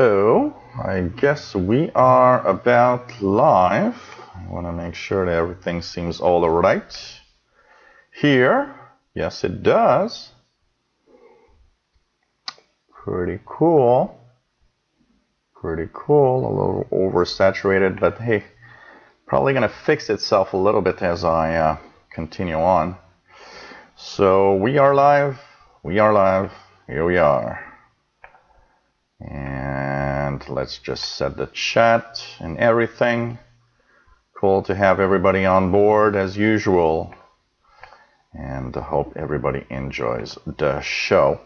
So, I guess we are about live. I want to make sure that everything seems all right here. Yes, it does. Pretty cool. Pretty cool. A little oversaturated, but hey, probably going to fix itself a little bit as I continue on. So, we are live. We are live. Here we are. And let's just set the chat and everything. Cool to have everybody on board as usual. And I hope everybody enjoys the show.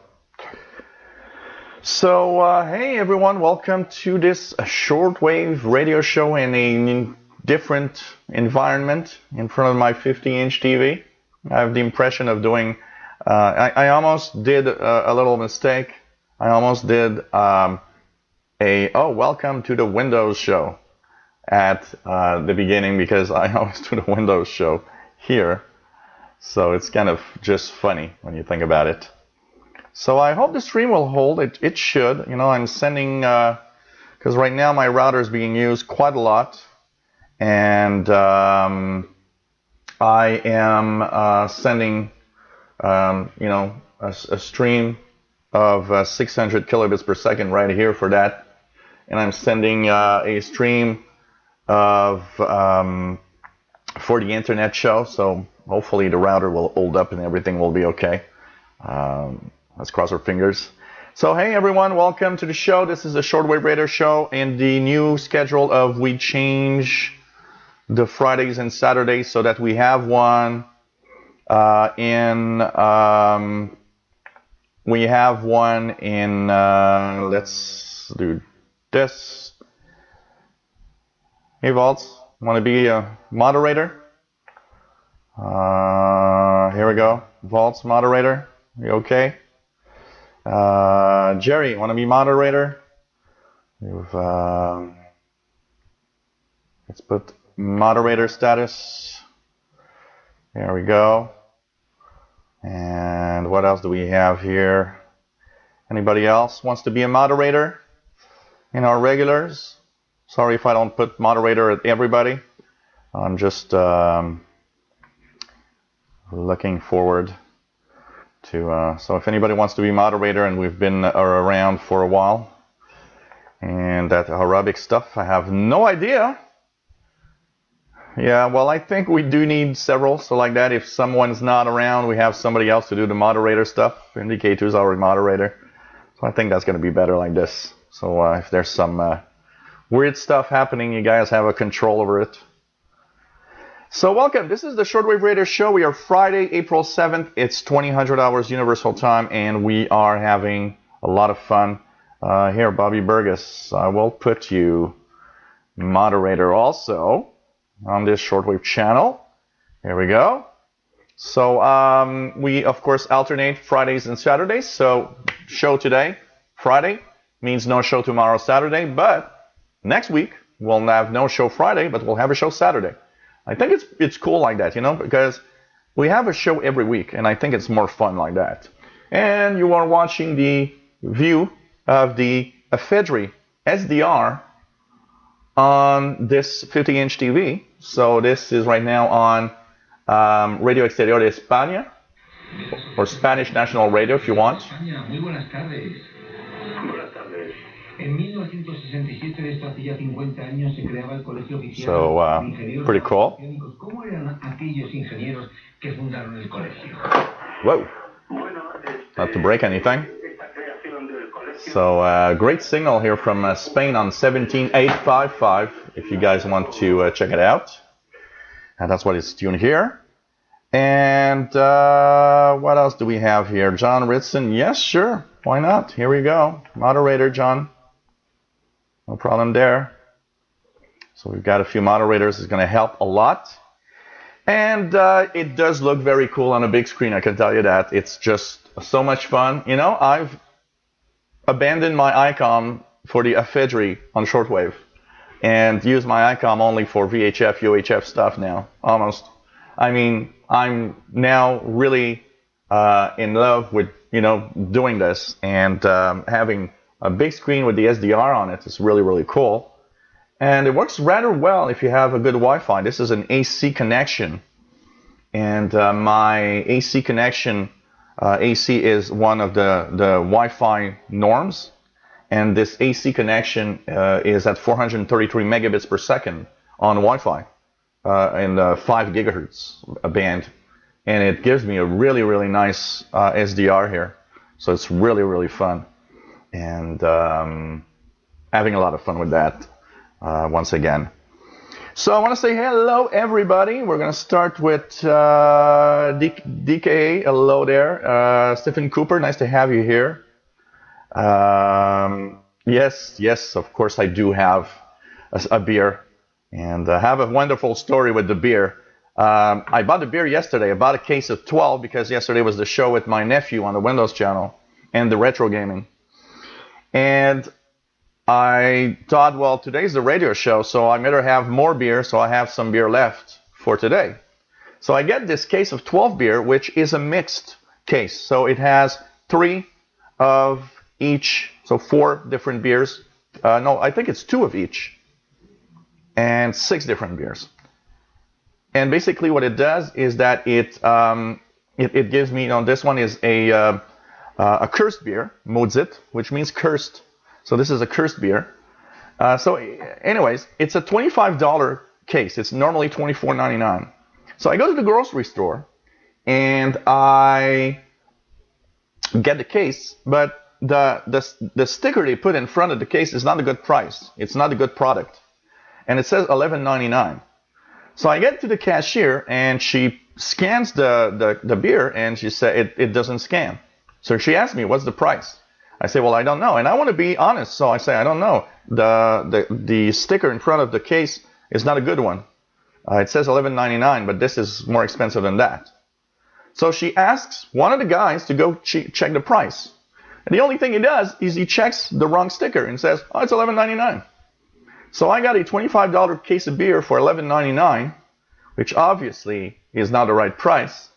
So, hey everyone, welcome to this Shortwave radio show in a different environment in front of my 50-inch TV. I have the impression of doing, I almost did a little mistake. I almost did welcome to the Windows show at the beginning, because I always do the Windows show here. So it's kind of just funny when you think about it. So I hope the stream will hold. It should. You know, I'm sending, because right now my router is being used quite a lot. And I am sending, a stream of 600 kilobits per second right here for that, and I'm sending a stream of for the internet show. So hopefully the router will hold up and everything will be okay. Let's cross our fingers. So hey everyone, welcome to the show. This is the Shortwave Radio Show, and the new schedule of we change the Fridays and Saturdays so that we have one we have one in, let's do this. Hey, Waltz, want to be a moderator? Here we go. Waltz, moderator. You okay? Jerry, want to be moderator? Let's put moderator status. There we go. And what else do we have here? Anybody else wants to be a moderator in our regulars? Sorry if I don't put moderator at everybody. I'm just looking forward to, so if anybody wants to be moderator, and we've been around for a while, and that Arabic stuff, I have no idea. Yeah, well, I think we do need several. So like that, if someone's not around, we have somebody else to do the moderator stuff. Indicate who's our moderator. So I think that's going to be better like this. So if there's some weird stuff happening, you guys have a control over it. So welcome. This is the Shortwave Radio Show. We are Friday, April 7th. It's 2000 hours Universal Time, and we are having a lot of fun. Here, Bobby Burgess, I will put you moderator also on this Shortwave channel. Here we go. So we, of course, alternate Fridays and Saturdays. So show today, Friday, means no show tomorrow, Saturday. But next week, we'll have no show Friday, but we'll have a show Saturday. I think it's cool like that, you know, because we have a show every week, and I think it's more fun like that. And you are watching the view of the AFEDRI SDR on this 50-inch TV. So this is right now on Radio Exterior de España, or Spanish National Radio if you want. So pretty cool. Whoa, not to break anything. So great signal here from Spain on 17855 if you guys want to check it out. And that's what it's tuned here. And what else do we have here? John Ritson. Yes, sure. Why not? Here we go. Moderator, John. No problem there. So we've got a few moderators. It's going to help a lot. And it does look very cool on a big screen, I can tell you that. It's just so much fun. You know, I've abandoned my ICOM for the AFEDRI on Shortwave and use my ICOM only for VHF, UHF stuff now, almost. I mean, I'm now really in love with, you know, doing this and having a big screen with the SDR on it. It's really, really cool. And it works rather well if you have a good Wi-Fi. This is an AC connection. And my AC connection, AC is one of the Wi-Fi norms. And this AC connection is at 433 megabits per second on Wi-Fi in the 5 gigahertz band. And it gives me a really, really nice SDR here. So it's really, really fun. And having a lot of fun with that once again. So I want to say hello, everybody. We're going to start with DKA. Hello there. Stephen Cooper, nice to have you here. Yes, of course I do have a beer. And I have a wonderful story with the beer. I bought the beer yesterday. I bought a case of 12 because yesterday was the show with my nephew on the Windows channel and the retro gaming. And I thought, well, today's the radio show, so I better have more beer, so I have some beer left for today. So I get this case of 12 beer, which is a mixed case. So it has 3 of each, so 4 different beers. No, I think it's 2 of each, and 6 different beers. And basically what it does is that it gives me, this one is a cursed beer, Mozit, which means cursed. So this is a cursed beer. So anyways, it's a $25 case. It's normally $24.99. So I go to the grocery store and I get the case, but the sticker they put in front of the case is not a good price. It's not a good product. And it says $11.99. So I get to the cashier and she scans the beer and she said it doesn't scan. So she asked me, what's the price? I say, well, I don't know. And I want to be honest. So I say, I don't know. The sticker in front of the case is not a good one. It says $11.99, but this is more expensive than that. So she asks one of the guys to go check the price. And the only thing he does is he checks the wrong sticker and says, oh, it's $11.99. So I got a $25 case of beer for $11.99, which obviously is not the right price.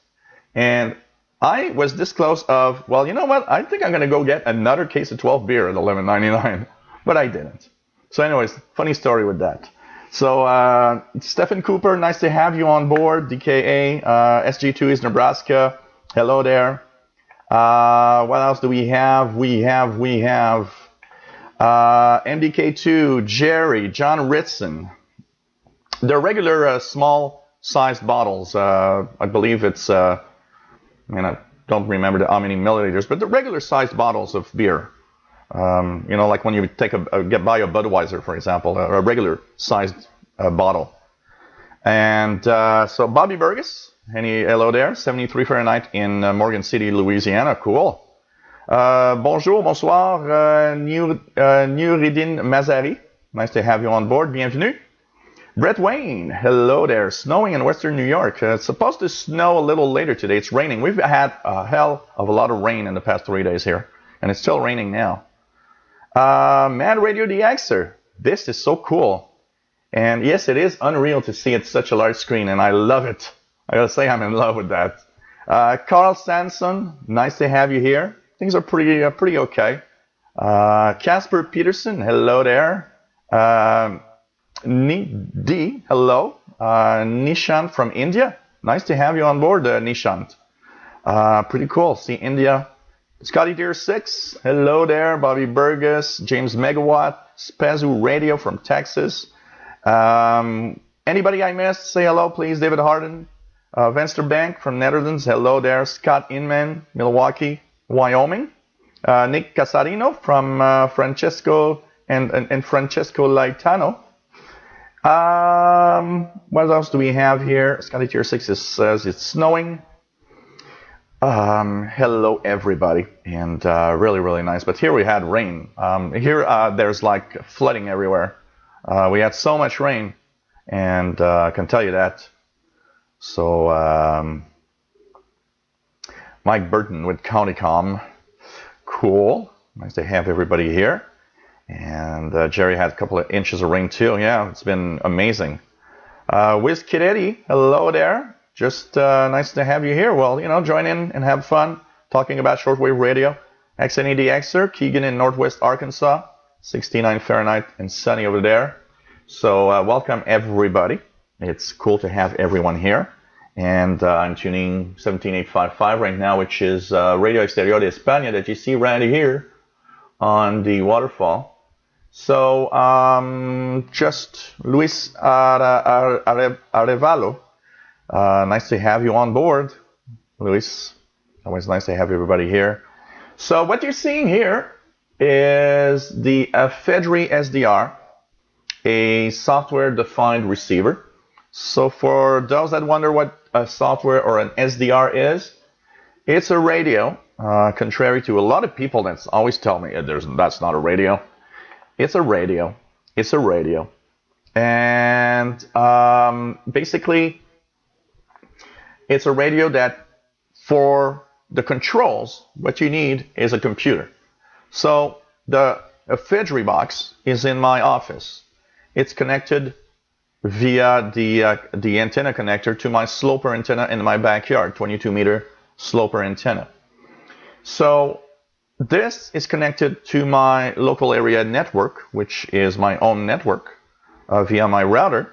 And I was this close of, well, you know what? I think I'm going to go get another case of 12 beer at $11.99. But I didn't. So anyways, funny story with that. So Stephen Cooper, nice to have you on board. DKA, SG2 is Nebraska. Hello there. What else do we have? We have MDK2, Jerry, John Ritson. They're regular small-sized bottles. I believe it's, I don't remember how many milliliters, but the regular-sized bottles of beer. Like when you buy a Budweiser, for example, a regular-sized bottle. And so Bobby Burgess, hello there, 73 Fahrenheit in Morgan City, Louisiana. Cool. Bonjour, bonsoir, Nuridine Mazari. Nice to have you on board. Bienvenue. Brett Wayne, hello there. Snowing in Western New York. It's supposed to snow a little later today. It's raining. We've had a hell of a lot of rain in the past 3 days here, and it's still raining now. Mad Radio DXer. This is so cool. And yes, it is unreal to see it such a large screen, and I love it. I gotta say I'm in love with that. Carl Sanson, nice to have you here. Things are pretty okay. Casper Peterson, hello there. D, hello. Nishant from India. Nice to have you on board, Nishant. Pretty cool. See India. Scotty Deer 6, hello there. Bobby Burgess, James Megawatt, Spazu Radio from Texas. Anybody I missed, say hello, please. David Harden, Vensterbank from Netherlands, hello there. Scott Inman, Milwaukee, Wyoming. Nick Casarino from Francesco and Francesco Laitano. What else do we have here? Scotty Tier 6 says it's snowing. Hello everybody, and really, really nice. But here we had rain. Here there's like flooding everywhere. We had so much rain, and I can tell you that. So Mike Burton with Countycom. Cool. Nice to have everybody here. And Jerry had a couple of inches of rain too. Yeah, it's been amazing. Wiz Kid Eddie, hello there. Just nice to have you here. Well, join in and have fun talking about shortwave radio. XNEDXer, Keegan in Northwest Arkansas, 69 Fahrenheit and sunny over there. So welcome everybody. It's cool to have everyone here. And I'm tuning 17855 right now, which is Radio Exterior de España that you see right here on the waterfall. So just Luis Arevalo, nice to have you on board, Luis. Always nice to have everybody here. So what you're seeing here is the AFEDRI SDR, a software-defined receiver. So for those that wonder what a software or an SDR is, it's a radio, contrary to a lot of people that always tell me that's not a radio. It's a radio. It's a radio. And basically, it's a radio that for the controls, what you need is a computer. So the AFEDRI box is in my office. It's connected via the antenna connector to my sloper antenna in my backyard, 22-meter sloper antenna. So this is connected to my local area network, which is my own network, via my router.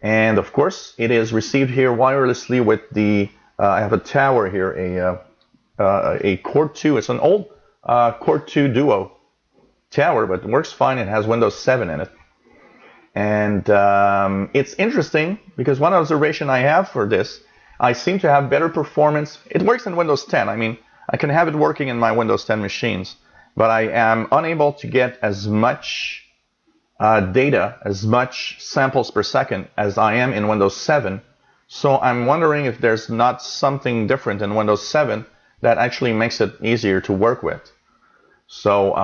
And of course, it is received here wirelessly with the, I have a tower here, a Core 2. It's an old Core 2 Duo tower, but it works fine. It has Windows 7 in it. And it's interesting because one observation I have for this, I seem to have better performance. It works in Windows 10. I mean, I can have it working in my Windows 10 machines, but I am unable to get as much data, as much samples per second as I am in Windows 7. So I'm wondering if there's not something different in Windows 7 that actually makes it easier to work with. So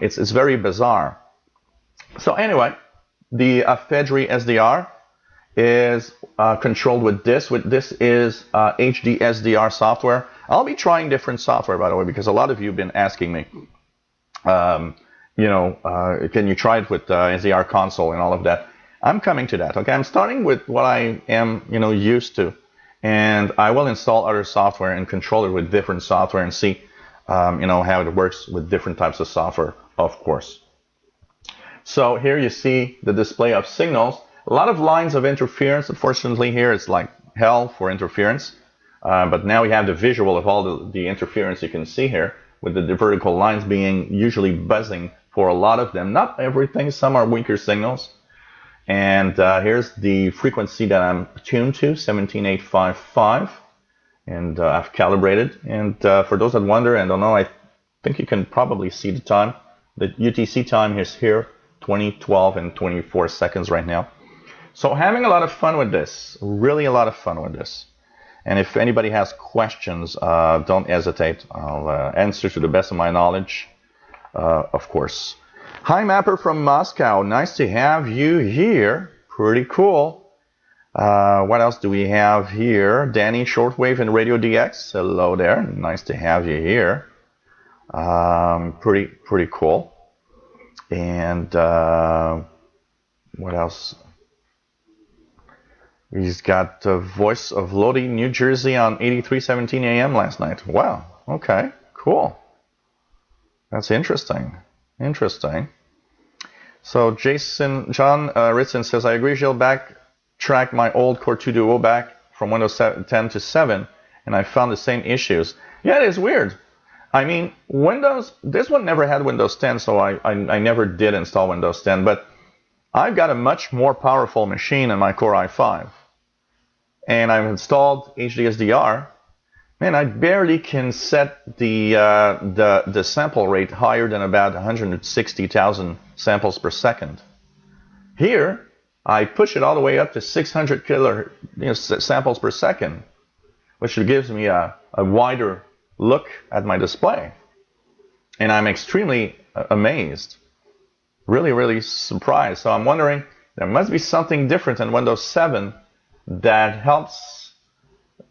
it's very bizarre. So anyway, the AFEDRI SDR is controlled with this. This is HD SDR software. I'll be trying different software, by the way, because a lot of you have been asking me, can you try it with SDR console and all of that? I'm coming to that. Okay, I'm starting with what I am, used to, and I will install other software and control it with different software and see, how it works with different types of software, of course. So here you see the display of signals. A lot of lines of interference. Unfortunately, here it's like hell for interference. But now we have the visual of all the interference you can see here, with the vertical lines being usually buzzing for a lot of them. Not everything. Some are weaker signals. And here's the frequency that I'm tuned to, 17855. And I've calibrated. And for those that wonder and don't know, I think you can probably see the time. The UTC time is here, 20:12 and 24 seconds right now. So having a lot of fun with this, really a lot of fun with this. And if anybody has questions, don't hesitate. I'll answer to the best of my knowledge, of course. Hi, Mapper from Moscow. Nice to have you here. Pretty cool. What else do we have here? Danny, Shortwave and Radio DX. Hello there. Nice to have you here. Pretty cool. And what else? He's got the voice of Lodi, New Jersey on 83:17 a.m. last night. Wow. Okay. Cool. That's interesting. Interesting. So John Ritson says, I agree, Gilles, backtrack my old Core 2 Duo back from Windows 10 to 7, and I found the same issues. Yeah, it is weird. I mean, this one never had Windows 10, so I never did install Windows 10, but I've got a much more powerful machine in my Core i5. And I've installed HDSDR. Man, I barely can set the sample rate higher than about 160,000 samples per second. Here, I push it all the way up to 600 samples per second, which gives me a wider look at my display. And I'm extremely amazed. Really, really surprised. So I'm wondering, there must be something different in Windows 7 that helps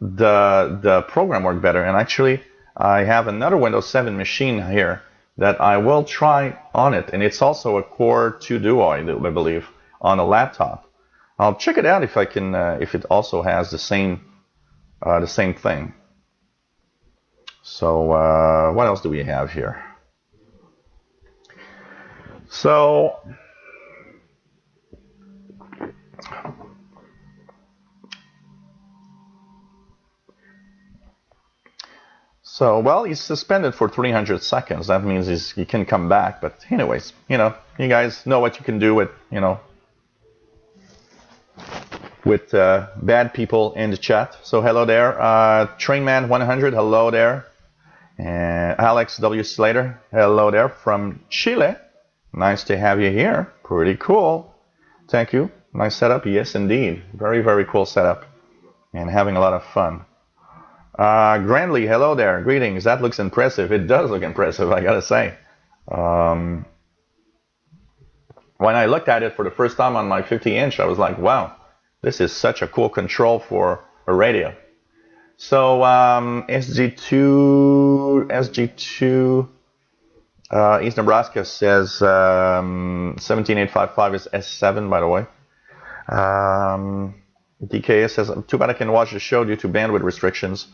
the program work better. And actually, I have another Windows 7 machine here that I will try on it. And it's also a Core 2 Duo, I believe, on a laptop. I'll check it out if I can, if it also has the same thing. So what else do we have here? So well, he's suspended for 300 seconds. That means he can come back. But anyways, you guys know what you can do with, with bad people in the chat. So hello there, Trainman100, hello there. And Alex W. Slater, hello there from Chile. Nice to have you here. Pretty cool. Thank you. Nice setup. Yes, indeed. Very, very cool setup. And having a lot of fun. Grandly, hello there. Greetings. That looks impressive. It does look impressive, I gotta say. When I looked at it for the first time on my 50-inch, I was like, wow, this is such a cool control for a radio. So SG2 East Nebraska says 17855 is S7, by the way. DKS says, too bad I can watch the show due to bandwidth restrictions.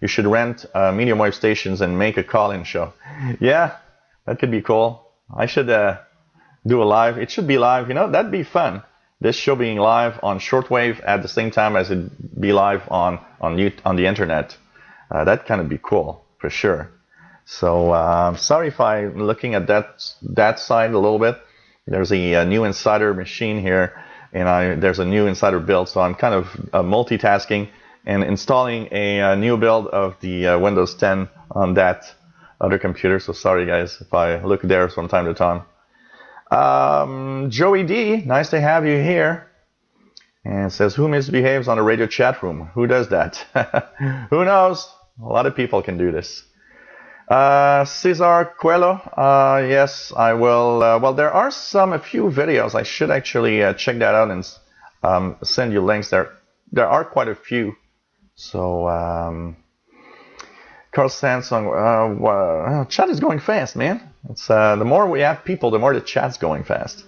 You should rent medium wave stations and make a call-in show. Yeah, that could be cool. I should do a live. It should be live. That'd be fun. This show being live on shortwave at the same time as it be live on the internet. That kind of be cool for sure. So sorry if I'm looking at that side a little bit. There's a new insider machine here, and there's a new insider build, so I'm kind of multitasking and installing a new build of the Windows 10 on that other computer. So sorry guys if I look there from time to time. Joey D, nice to have you here. And it says, who misbehaves on a radio chat room? Who does that? Who knows? A lot of people can do this. Cesar Coelho, yes, I will. Well, there are a few videos. I should actually check that out and send you links. There are quite a few. So, Carl Samsung, chat is going fast, man. It's the more we have people, the more the chat's going fast.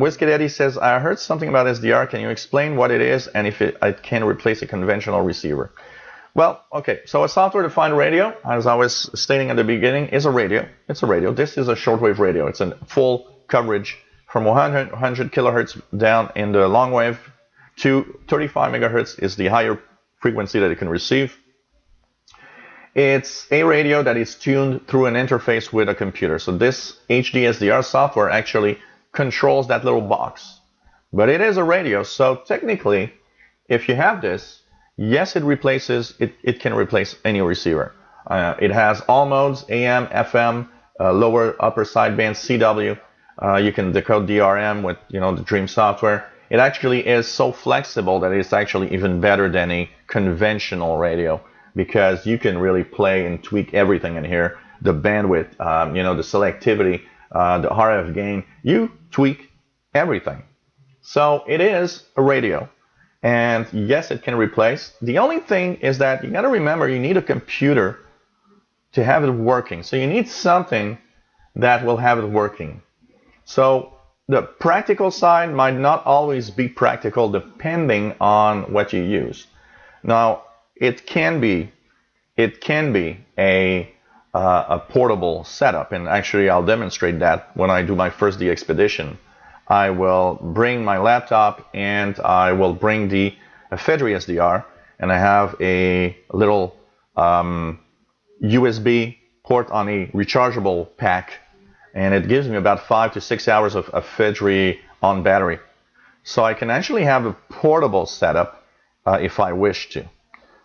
Whiskey Daddy says, I heard something about SDR. Can you explain what it is and if it can replace a conventional receiver? Well, okay, so a software-defined radio, as I was stating at the beginning, is a radio. It's a radio. This is a shortwave radio. It's a full coverage from 100 kilohertz down in the long wave to 35 megahertz is the higher frequency that it can receive. It's a radio that is tuned through an interface with a computer. So this HD SDR software actually controls that little box. But it is a radio, so technically, if you have this, yes, it can replace any receiver. It has all modes, AM, FM, lower, upper sideband, CW. You can decode DRM with the Dream software. It actually is so flexible that it's actually even better than a conventional radio because you can really play and tweak everything in here. The bandwidth, the selectivity, the RF gain, you tweak everything. So it is a radio. And yes, it can replace. The only thing is that you got to remember you need a computer to have it working. So you need something that will have it working. So the practical side might not always be practical depending on what you use. Now, it can be a portable setup, and actually I'll demonstrate that when I do my first DXpedition. I will bring my laptop and I will bring the AFEDRI SDR, and I have a little USB port on a rechargeable pack, and it gives me about 5 to 6 hours of AFEDRI on battery. So I can actually have a portable setup if I wish to.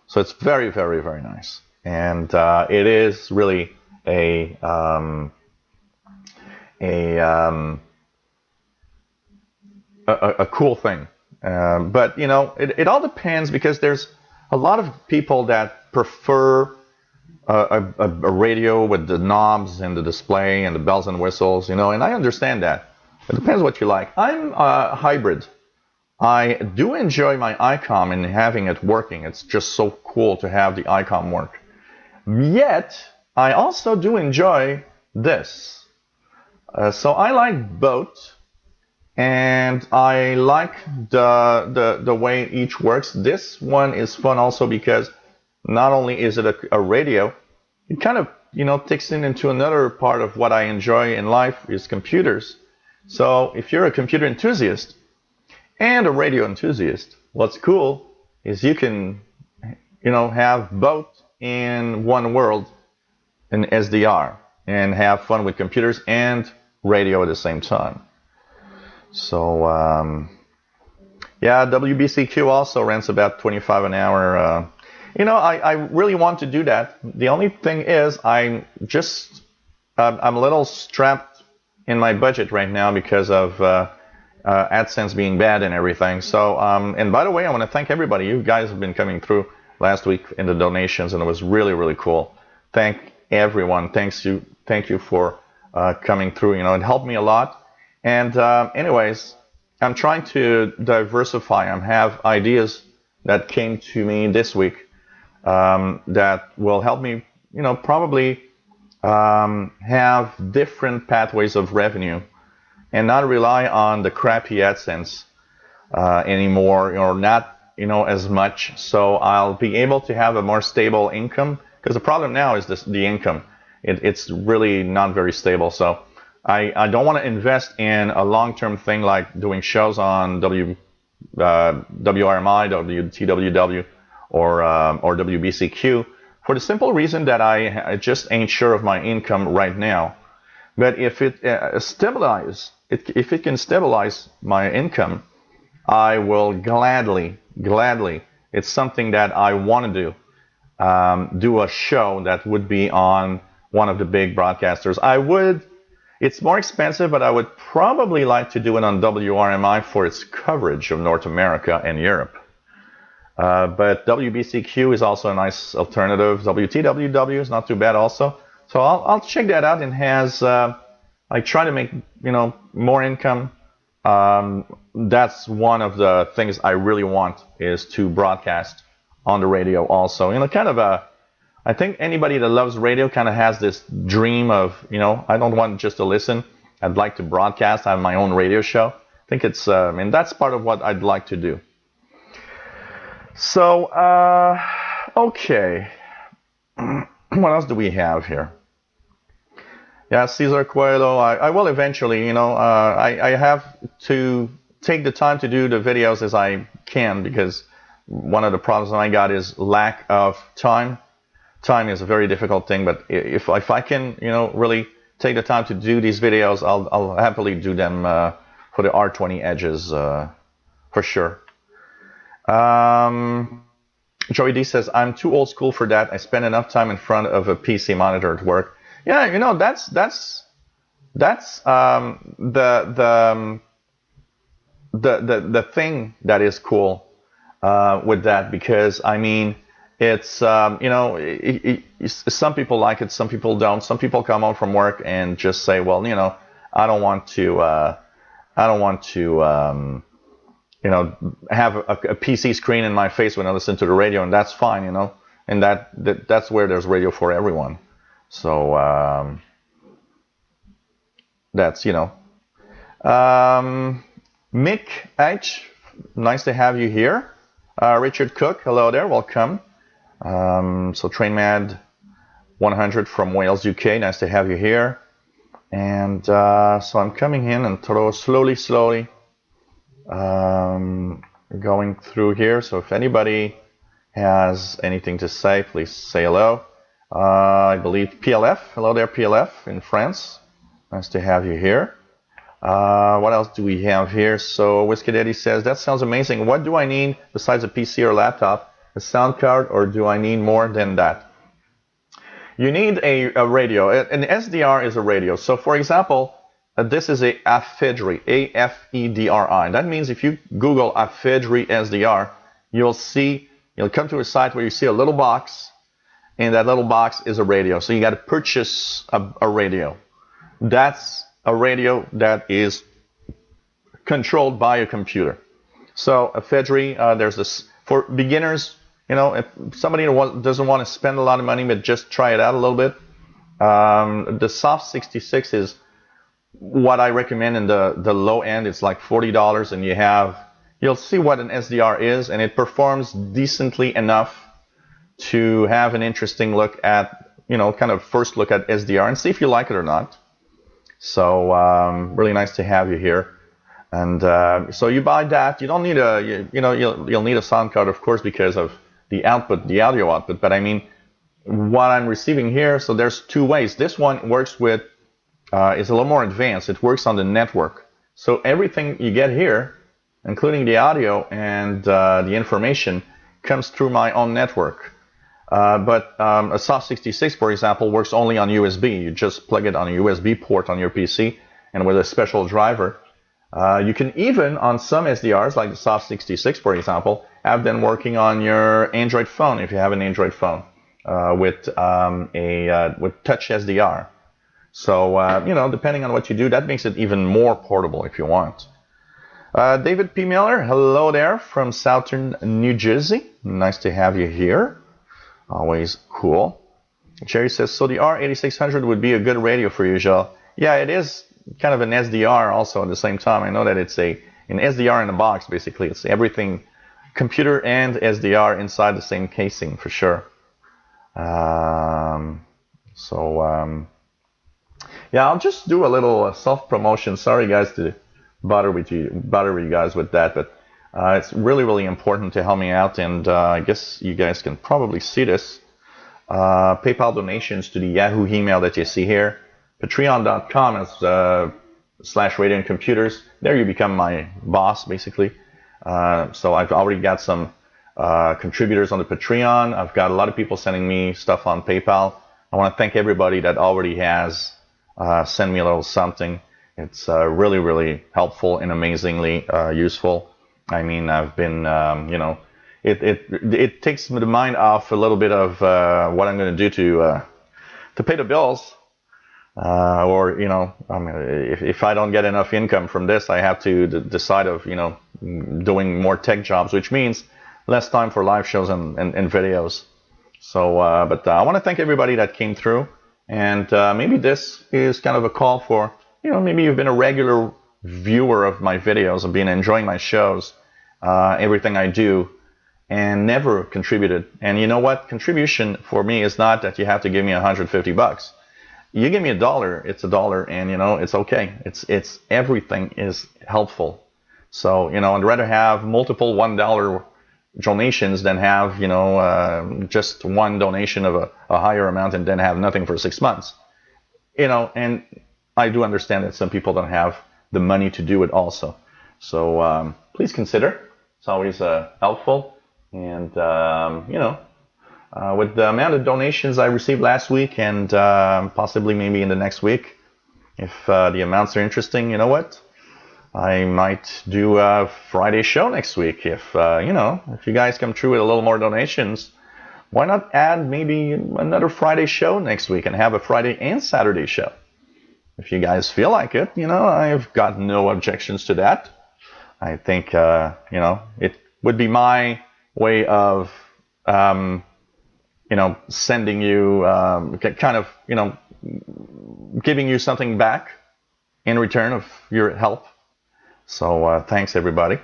So it's very, very, very nice. And it is really a cool thing. But, it all depends because there's a lot of people that prefer a radio with the knobs and the display and the bells and whistles, and I understand that. It depends what you like. I'm a hybrid. I do enjoy my ICOM and having it working. It's just so cool to have the ICOM work. Yet, I also do enjoy this. So I like both, and I like the way each works. This one is fun also because not only is it a radio, it kind of takes into another part of what I enjoy in life is computers. So if you're a computer enthusiast and a radio enthusiast, what's cool is you can, have both in one world in SDR and have fun with computers and radio at the same time. So, yeah, WBCQ also rents about 25 an hour. I really want to do that. The only thing is I'm a little strapped in my budget right now because of AdSense being bad and everything. So, and by the way, I want to thank everybody. You guys have been coming through last week in the donations, and it was really, really cool. Thank everyone. Thank you for coming through. It helped me a lot. And anyways, I'm trying to diversify. I have ideas that came to me this week that will help me, probably have different pathways of revenue and not rely on the crappy AdSense anymore, or not, as much. So I'll be able to have a more stable income, because the problem now is the income. It's really not very stable. So I don't want to invest in a long-term thing like doing shows on WRMI, WTWW, or WBCQ, for the simple reason that I just ain't sure of my income right now. But if it if it can stabilize my income, I will gladly. It's something that I want to do a show that would be on one of the big broadcasters. It's more expensive, but I would probably like to do it on WRMI for its coverage of North America and Europe. But WBCQ is also a nice alternative. WTWW is not too bad also. So I'll check that out, and I try to make, more income. That's one of the things I really want, is to broadcast on the radio also. I think anybody that loves radio kind of has this dream of, I don't want just to listen. I'd like to broadcast. I have my own radio show. I think it's, and that's part of what I'd like to do. So, okay. What else do we have here? Yeah, Cesar Coelho. I will eventually, I have to take the time to do the videos as I can, because one of the problems I got is lack of time. Time is a very difficult thing, but if I can, really take the time to do these videos, I'll happily do them for the R20 edges, for sure. Joey D says, I'm too old school for that. I spend enough time in front of a PC monitor at work. Yeah, that's the thing that is cool with that, because it's some people like it, some people don't. Some people come home from work and just say, well, I don't want to have a PC screen in my face when I listen to the radio, and that's fine, and that's where there's radio for everyone. So that's, Mick H, nice to have you here. Richard Cook, hello there, welcome. So TrainMad 100 from Wales, UK, nice to have you here. And so I'm coming in and slowly going through here. So if anybody has anything to say, please say hello. I believe PLF, hello there, PLF in France, nice to have you here. What else do we have here? So Whiskey Daddy says, that sounds amazing. What do I need besides a PC or laptop? A sound card, or do I need more than that? You need a radio. An SDR is a radio. So for example, this is a AFEDRI, AFEDRI. That means if you Google AFEDRI SDR, you'll come to a site where you see a little box, and that little box is a radio. So you got to purchase a radio. That's a radio that is controlled by a computer. So AFEDRI, there's this for beginners. If somebody doesn't want to spend a lot of money but just try it out a little bit, the Soft 66 is what I recommend. In the low end, it's like $40, and you'll see what an SDR is, and it performs decently enough to have an interesting look at kind of first look at SDR and see if you like it or not. So really nice to have you here. And so you buy that. You don't need you'll need a sound card, of course, because of the output, the audio output. But I mean, what I'm receiving here, so there's two ways. This one works with, is a little more advanced. It works on the network. So everything you get here, including the audio and the information, comes through my own network. But a Soft 66, for example, works only on USB. You just plug it on a USB port on your PC and with a special driver. You can even, on some SDRs, like the Soft 66, for example, have them working on your Android phone, if you have an Android phone, with Touch SDR. So, depending on what you do, that makes it even more portable if you want. David P. Miller, hello there from Southern New Jersey. Nice to have you here. Always cool. Jerry says, so the R8600 would be a good radio for you, Joel. Yeah, it is kind of an SDR also at the same time. I know that it's an SDR in a box, basically. It's everything, computer and SDR inside the same casing, for sure. Yeah, I'll just do a little self-promotion. Sorry, guys, to bother you guys with that, but it's really, really important to help me out, and I guess you guys can probably see this. PayPal donations to the Yahoo email that you see here. Patreon.com as /radio and computers. There you become my boss, basically. So I've already got some contributors on the Patreon. I've got a lot of people sending me stuff on PayPal. I want to thank everybody that already has sent me a little something. It's really, really helpful and amazingly useful. I mean, I've been, it takes the mind off a little bit of what I'm going to do to pay the bills. If I don't get enough income from this, I have to decide of, doing more tech jobs, which means less time for live shows and videos. So, but I want to thank everybody that came through. And maybe this is kind of a call for, maybe you've been a regular viewer of my videos and been enjoying my shows, everything I do, and never contributed. And you know what? Contribution for me is not that you have to give me $150. You give me $1, it's $1, and it's okay. It's everything is helpful. So I'd rather have multiple $1 donations than have just one donation of a higher amount and then have nothing for 6 months. And I do understand that some people don't have the money to do it also. So please consider. It's always helpful. And with the amount of donations I received last week and possibly maybe in the next week, if the amounts are interesting, you know what? I might do a Friday show next week. If you guys come through with a little more donations, why not add maybe another Friday show next week and have a Friday and Saturday show? If you guys feel like it, I've got no objections to that. I think, it would be my way of, sending you, giving you something back in return of your help. So thanks, everybody.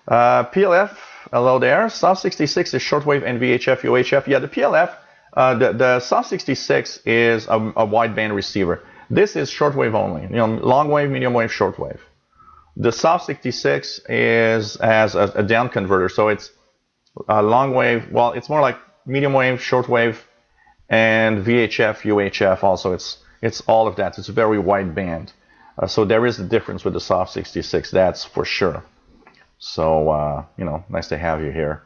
PLF, hello there. Soft 66 is shortwave and VHF, UHF. Yeah, the PLF, the Soft 66 is a wideband receiver. This is shortwave only, long wave, medium wave, shortwave. The Soft 66 has a down converter, so it's a long wave. Well, it's more like medium wave, shortwave, and VHF, UHF also. It's all of that. It's a very wide band. So there is a difference with the Soft 66, that's for sure. So, nice to have you here.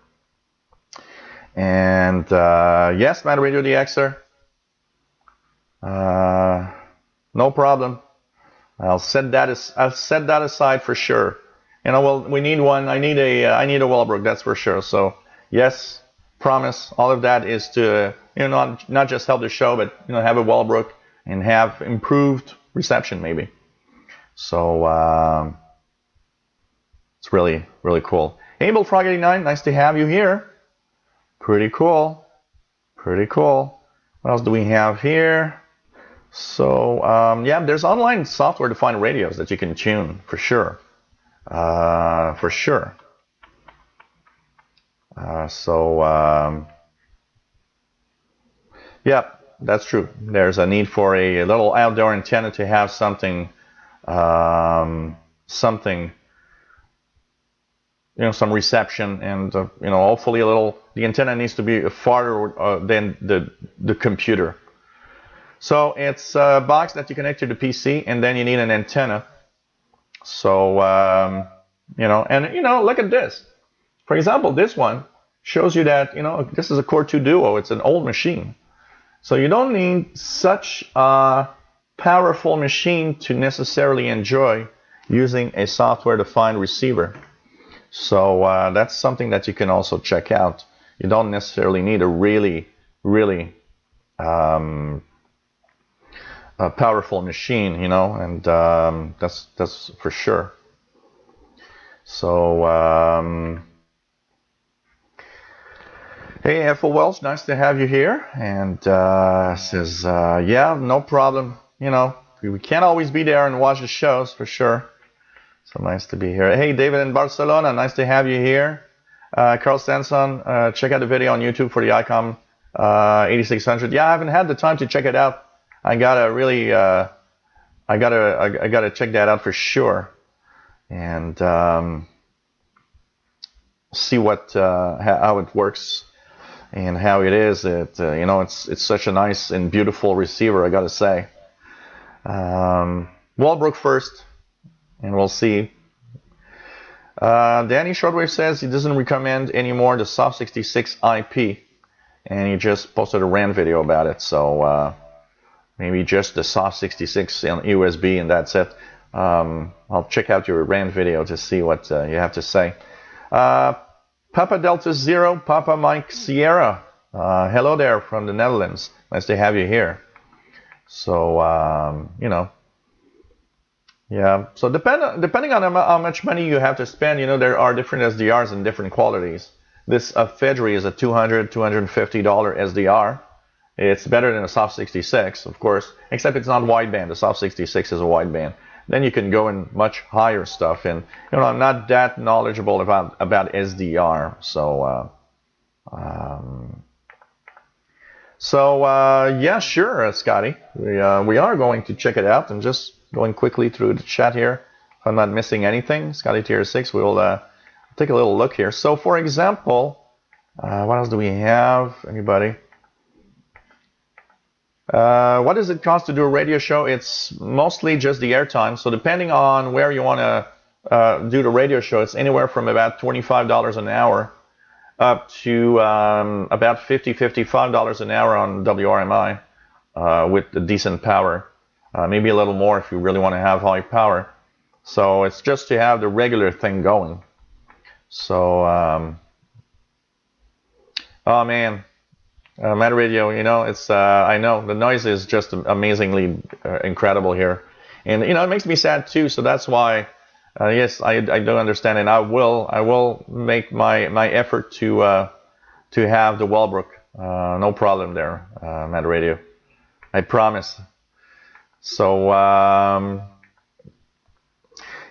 And yes, Matter Radio DXer. No problem. I'll set that aside for sure. Well, we need one. I need a Wellbrook, that's for sure. So yes, promise. All of that is to not just help the show, but have a Wellbrook and have improved reception maybe. So it's really, really cool. Hey, Bullfrog89, nice to have you here. Pretty cool. Pretty cool. What else do we have here? So yeah, there's online software to find radios that you can tune for sure. For sure. Yeah, that's true. There's a need for a little outdoor antenna to have something, something, some reception, and hopefully the antenna needs to be farther than the computer. So it's a box that you connect to the PC, and then you need an antenna. So look at this. For example, this one shows you that this is a Core 2 Duo. It's an old machine, so you don't need such a powerful machine to necessarily enjoy using a software-defined receiver. So that's something that you can also check out. You don't necessarily need a really a powerful machine, and that's for sure. So hey, Ethel Welch, nice to have you here. And says, yeah, no problem. We can't always be there and watch the shows for sure. So nice to be here. Hey, David in Barcelona, nice to have you here. Carl Stenson, check out the video on YouTube for the ICOM 8600. Yeah, I haven't had the time to check it out. I gotta really, I gotta check that out for sure, and see how it works and how it is. It's such a nice and beautiful receiver, I gotta say. Walbrook first, and we'll see. Danny Shortwave says he doesn't recommend anymore the Soft 66 IP, and he just posted a rant video about it. So maybe just the Soft 66 on USB, and that's it. I'll check out your rant video to see what you have to say. Papa Delta Zero, Papa Mike Sierra. Hello there from the Netherlands. Nice to have you here. So yeah. So depending on how much money you have to spend, there are different SDRs in different qualities. This AFEDRI is a $250 SDR. It's better than a Soft 66, of course, except it's not wideband. The Soft 66 is a wideband. Then you can go in much higher stuff, and I'm not that knowledgeable about SDR. So yeah, sure, Scotty. We are going to check it out. I'm just going quickly through the chat here. If I'm not missing anything, Scotty Tier 6, we'll take a little look here. So, for example, what else do we have? Anybody? What does it cost to do a radio show? It's mostly just the airtime. So depending on where you want to do the radio show, it's anywhere from about $25 an hour up to about $50, $55 an hour on WRMI with the decent power. Maybe a little more if you really want to have high power. So it's just to have the regular thing going. So, oh man. Mad Radio, it's I know the noise is just amazingly incredible here, and it makes me sad too. So that's why, yes, I do understand, and I will make my effort to have the Walbrook, no problem there, Mad Radio, I promise. So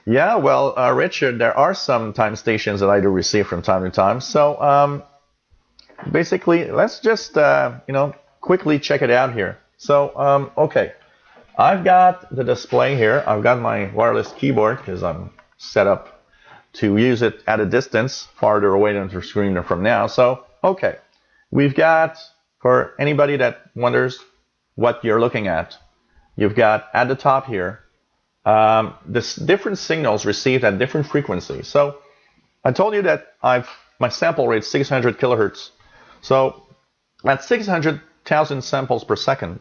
yeah, well, Richard, there are some time stations that I do receive from time to time. So basically, let's just quickly check it out here. So okay, I've got the display here. I've got my wireless keyboard because I'm set up to use it at a distance farther away than the screen from now. So okay, we've got, for anybody that wonders what you're looking at, you've got at the top here this different signals received at different frequencies. So I told you that my sample rate is 600 kilohertz. So at 600,000 samples per second,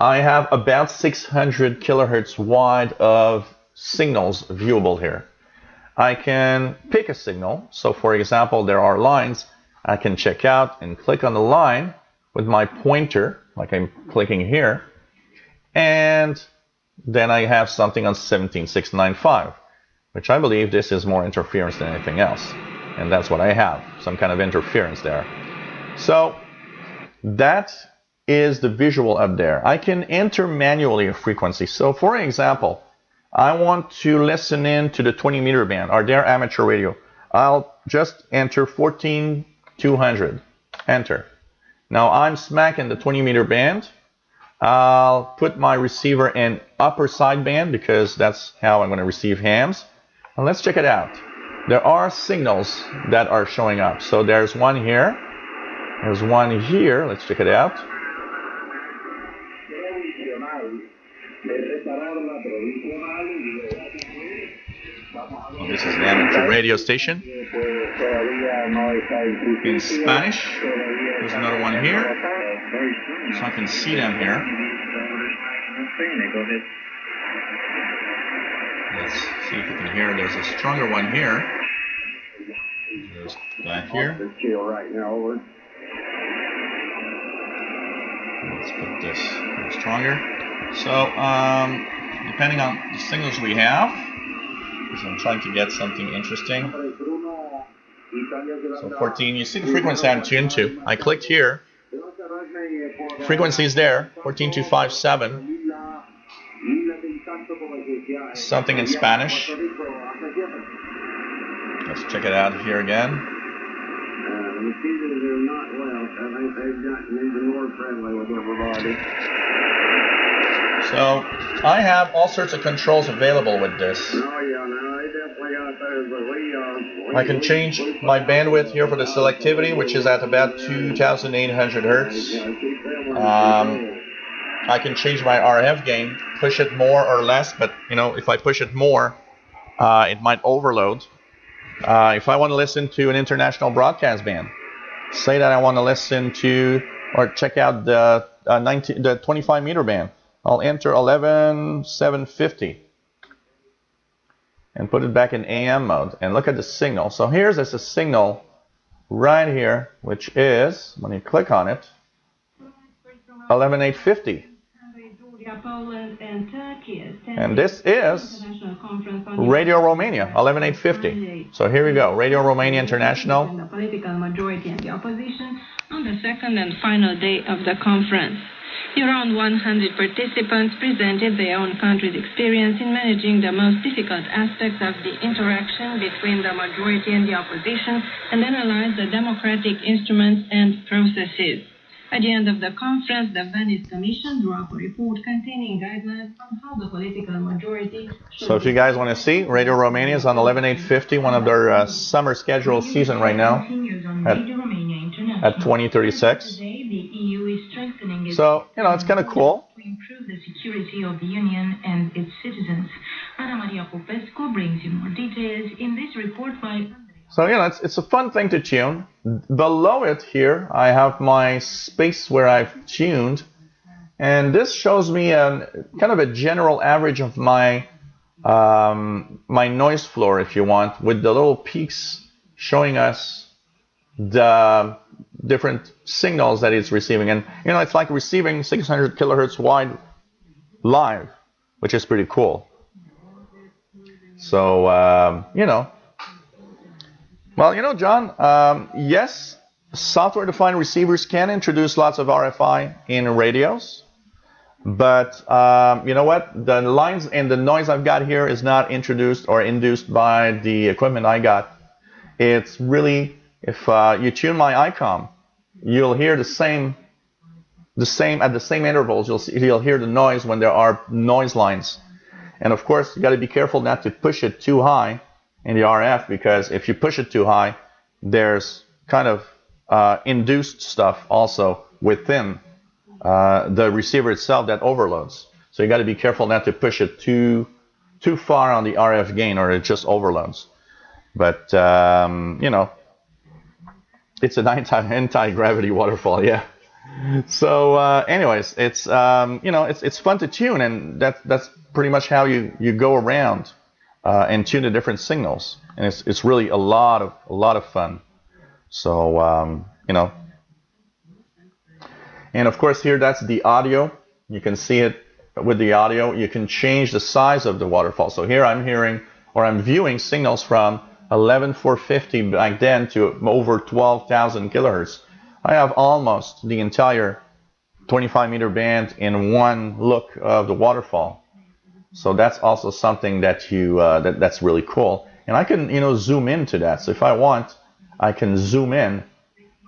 I have about 600 kilohertz wide of signals viewable here. I can pick a signal. So for example, there are lines I can check out and click on the line with my pointer, like I'm clicking here, and then I have something on 17695, which I believe this is more interference than anything else. And that's what I have, some kind of interference there. So that is the visual up there. I can enter manually a frequency. So for example, I want to listen in to the 20 meter band, or their amateur radio. I'll just enter 14200, enter. Now I'm smack in the 20-meter band. I'll put my receiver in upper sideband because that's how I'm going to receive hams. And let's check it out. There are signals that are showing up. So there's one here. There's one here. Let's check it out. Well, this is an amateur radio station in Spanish. There's another one here, so I can see them here. Let's see if you can hear. There's a stronger one here. There's that here. Let's put this stronger. So, depending on the signals we have, because I'm trying to get something interesting. So 14, you see the frequency I'm tuned to. I clicked here. Frequency is there, 14257. Something in Spanish. Let's check it out here again. So I have all sorts of controls available with this. I can change my bandwidth here for the selectivity, which is at about 2,800 hertz. I can change my RF gain, push it more or less, but you know, if I push it more, it might overload. If I want to listen to an international broadcast band, say that I want to listen to or check out the 25-meter band, I'll enter 11750 and put it back in AM mode and look at the signal. So here's a signal right here, which is, when you click on it, 11850. And this is Radio Romania, 11850. So here we go, Radio Romania International. The political majority and the opposition on the second and final day of the conference. Around 100 participants presented their own country's experience in managing the most difficult aspects of the interaction between the majority and the opposition and analyzed the democratic instruments and processes. At the end of the conference, the Venice Commission drew up a report containing guidelines on how the political majority should... So if you guys want to see, Radio Romania is on 11850, one of their summer scheduled season right now at 2036. So, you know, it's kind of cool. To improve the security of the Union and its citizens. Ana Maria Popescu brings you more details in this report by... So, you know, it's a fun thing to tune. Below it here, I have my space where I've tuned. And this shows me kind of a general average of my my noise floor, if you want, with the little peaks showing us the different signals that it's receiving. And, you know, it's like receiving 600 kilohertz wide live, which is pretty cool. So, you know. Well, you know, John, yes, software-defined receivers can introduce lots of RFI in radios. But you know what? The lines and the noise I've got here is not introduced or induced by the equipment I got. It's really, if you tune my ICOM, you'll hear the same at the same intervals. You'll hear the noise when there are noise lines. And of course, you got to be careful not to push it too high in the RF, because if you push it too high, there's kind of induced stuff also within the receiver itself that overloads. So you got to be careful not to push it too far on the RF gain, or it just overloads. But you know, it's an anti-gravity waterfall, yeah. So anyways, it's you know, it's fun to tune, and that's pretty much how you go around and tune the different signals, and it's really a lot of fun. So you know, and of course here that's the audio. You can see it with the audio. You can change the size of the waterfall. So here I'm hearing, or I'm viewing signals from 11450 back then to over 12,000 kilohertz. I have almost the entire 25-meter band in one look of the waterfall. So that's also something that that's really cool. And I can, you know, zoom into that. So if I want, I can zoom in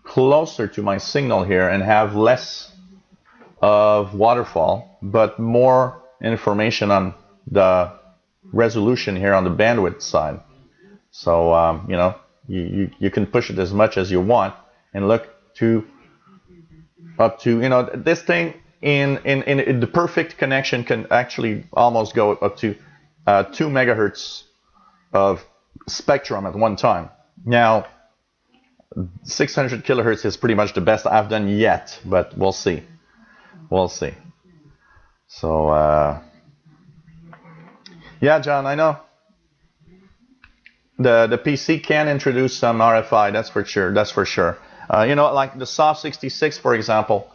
closer to my signal here and have less of waterfall, but more information on the resolution here on the bandwidth side. So, you know, you can push it as much as you want and look to up to, you know, this thing in the perfect connection can actually almost go up to 2 megahertz of spectrum at one time. Now, 600 kilohertz is pretty much the best I've done yet, but we'll see. We'll see. So, yeah, John, I know. The PC can introduce some RFI, that's for sure. That's for sure. You know, like the Soft 66, for example,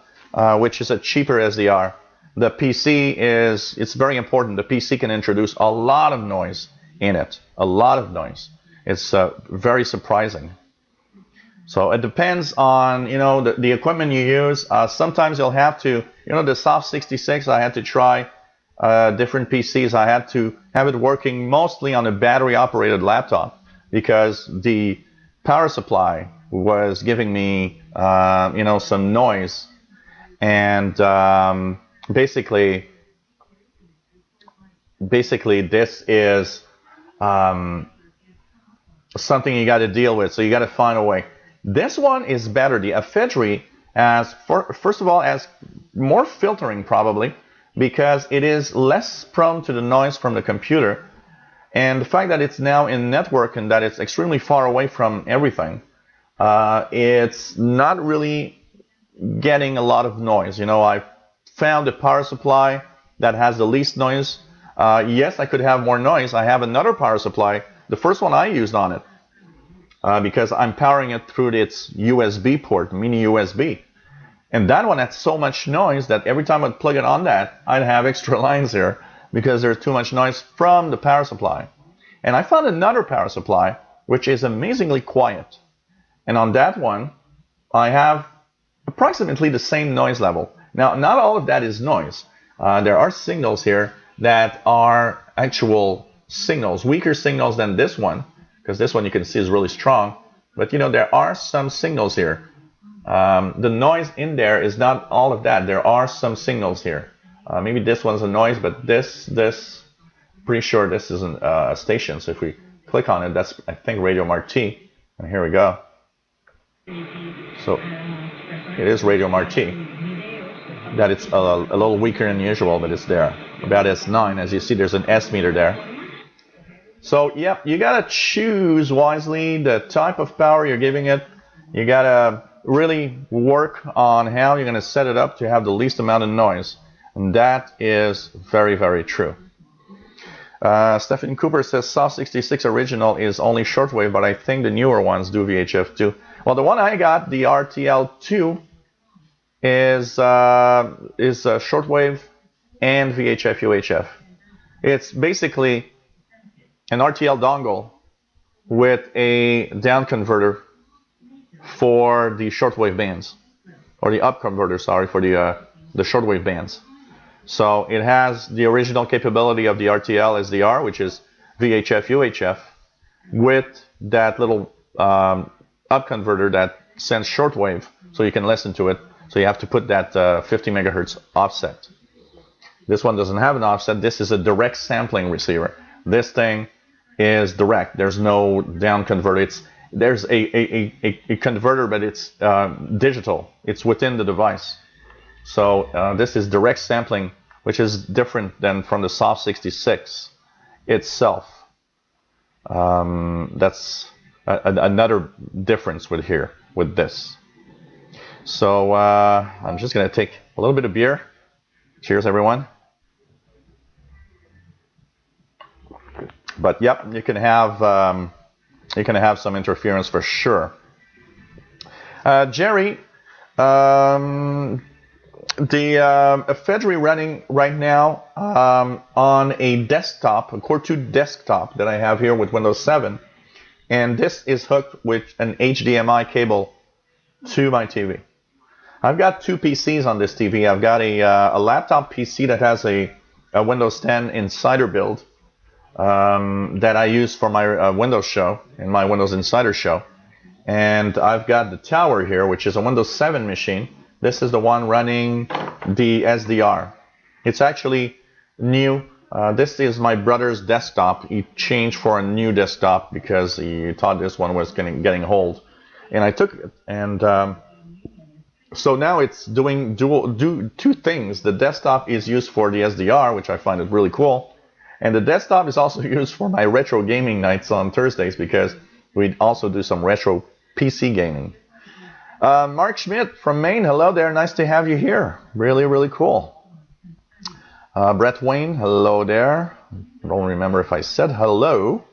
which is a cheaper SDR. The PC it's very important. The PC can introduce a lot of noise in it, a lot of noise. It's very surprising. So it depends on, you know, the equipment you use. Sometimes you'll have to, you know, the Soft 66, I had to try different PCs. I had to have it working mostly on a battery-operated laptop because the power supply was giving me, you know, some noise. And basically, this is something you got to deal with. So you got to find a way. This one is better. The AFEDRI first of all, has more filtering probably because it is less prone to the noise from the computer. And the fact that it's now in network and that it's extremely far away from everything, it's not really getting a lot of noise. You know, I found a power supply that has the least noise. Yes, I could have more noise. I have another power supply, the first one I used on it, because I'm powering it through its USB port, mini USB. And that one had so much noise that every time I'd plug it on that, I'd have extra lines here because there's too much noise from the power supply. And I found another power supply, which is amazingly quiet. And on that one, I have approximately the same noise level. Now, not all of that is noise. There are signals here that are actual signals, weaker signals than this one, because this one you can see is really strong. But, you know, there are some signals here. The noise in there is not all of that. There are some signals here. Maybe this one's a noise, but this, pretty sure this isn't a station. So if we click on it, that's, I think, Radio Marti. And here we go. So it is Radio Marti. That it's a little weaker than usual, but it's there. About S9. As you see, there's an S meter there. So, yep, you got to choose wisely the type of power you're giving it. You got to really work on how you're going to set it up to have the least amount of noise. And that is very, very true. Stephen Cooper says Soft 66 original is only shortwave, but I think the newer ones do VHF too. Well, the one I got, the RTL2, is shortwave and VHF UHF. It's basically an RTL dongle with a down converter for the shortwave bands, or the up converter, sorry, for the shortwave bands. So it has the original capability of the RTL SDR, which is VHF UHF, with that little up converter that sends shortwave, so you can listen to it. So you have to put that 50 megahertz offset. This one doesn't have an offset. This is a direct sampling receiver. This thing is direct. There's no down converter. There's a converter, but it's digital. It's within the device. So this is direct sampling, which is different than from the Soft 66 itself. That's another difference with this. So I'm just going to take a little bit of beer. Cheers, everyone. But yep, you can have some interference for sure. Jerry, the AFEDRI running right now on a desktop, a Core 2 desktop that I have here with Windows 7, and this is hooked with an HDMI cable to my TV. I've got two PCs on this TV. I've got a laptop PC that has a Windows 10 Insider build that I use for my Windows show and my Windows Insider show. And I've got the tower here, which is a Windows 7 machine. This is the one running the SDR. It's actually new. This is my brother's desktop. He changed for a new desktop because he thought this one was getting old. And I took it. And so now it's doing two things. The desktop is used for the SDR, which I find it really cool. And the desktop is also used for my retro gaming nights on Thursdays because we also do some retro PC gaming. Mark Schmidt from Maine, hello there. Nice to have you here. Really, really cool. Brett Wayne, hello there. I don't remember if I said hello.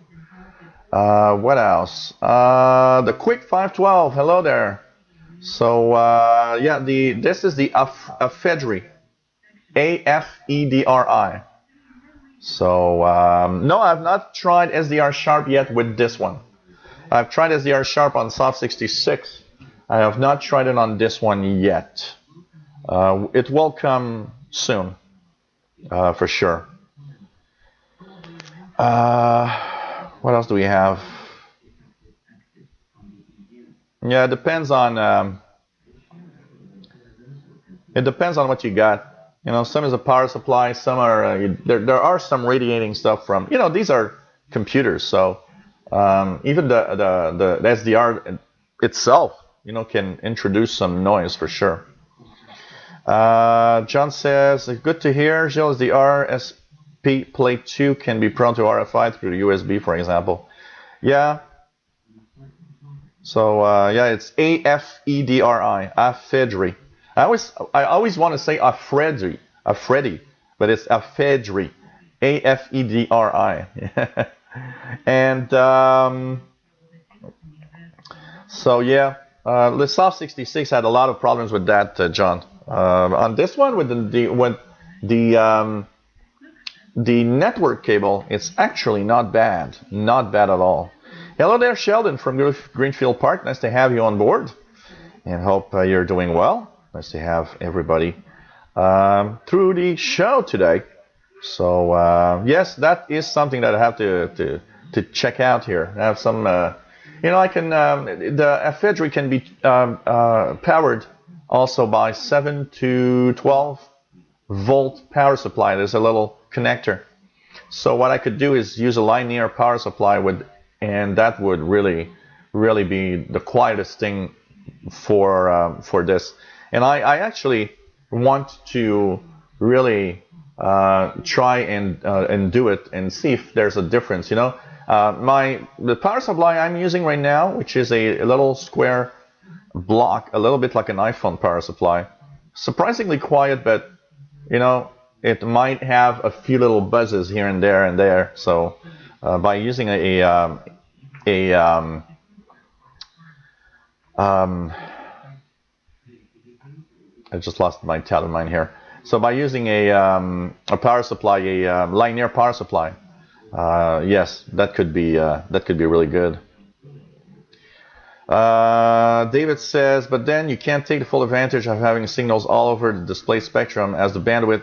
What else? The Quick 512, hello there. So yeah, this is the AFEDRI, AFEDRI. So no, I've not tried SDR Sharp yet with this one. I've tried SDR Sharp on Soft 66. I have not tried it on this one yet. It will come soon, for sure. What else do we have? Yeah, it depends on what you got. You know, some is a power supply, some are there are some radiating stuff from. You know, these are computers, so even the SDR itself, you know, can introduce some noise for sure. John says, good to hear. Gilles, the RSP Plate 2 can be prone to RFI through the USB, for example. Yeah. So yeah, it's AFEDRI, AFEDRI. I always want to say AFEDRI, but it's AFEDRI, AFEDRI. And so yeah, the Soft 66 had a lot of problems with that, John. On this one, with the network cable, it's actually not bad at all. Hello there, Sheldon from Greenfield Park. Nice to have you on board, and hope you're doing well. Nice to have everybody through the show today. So yes, that is something that I have to check out here. I have some, you know, I can the AFEDRI can be powered also by 7 to 12 volt power supply. There's a little connector. So what I could do is use a linear power supply and that would really be the quietest thing for this. And I actually want to really try and do it and see if there's a difference. You know, the power supply I'm using right now, which is a little square block, a little bit like an iPhone power supply, surprisingly quiet, but you know, it might have a few little buzzes here and there. So by using I just lost my tab of mine here. So by using a power supply, a linear power supply, yes, that could be really good. David says, but then you can't take the full advantage of having signals all over the display spectrum, as the bandwidth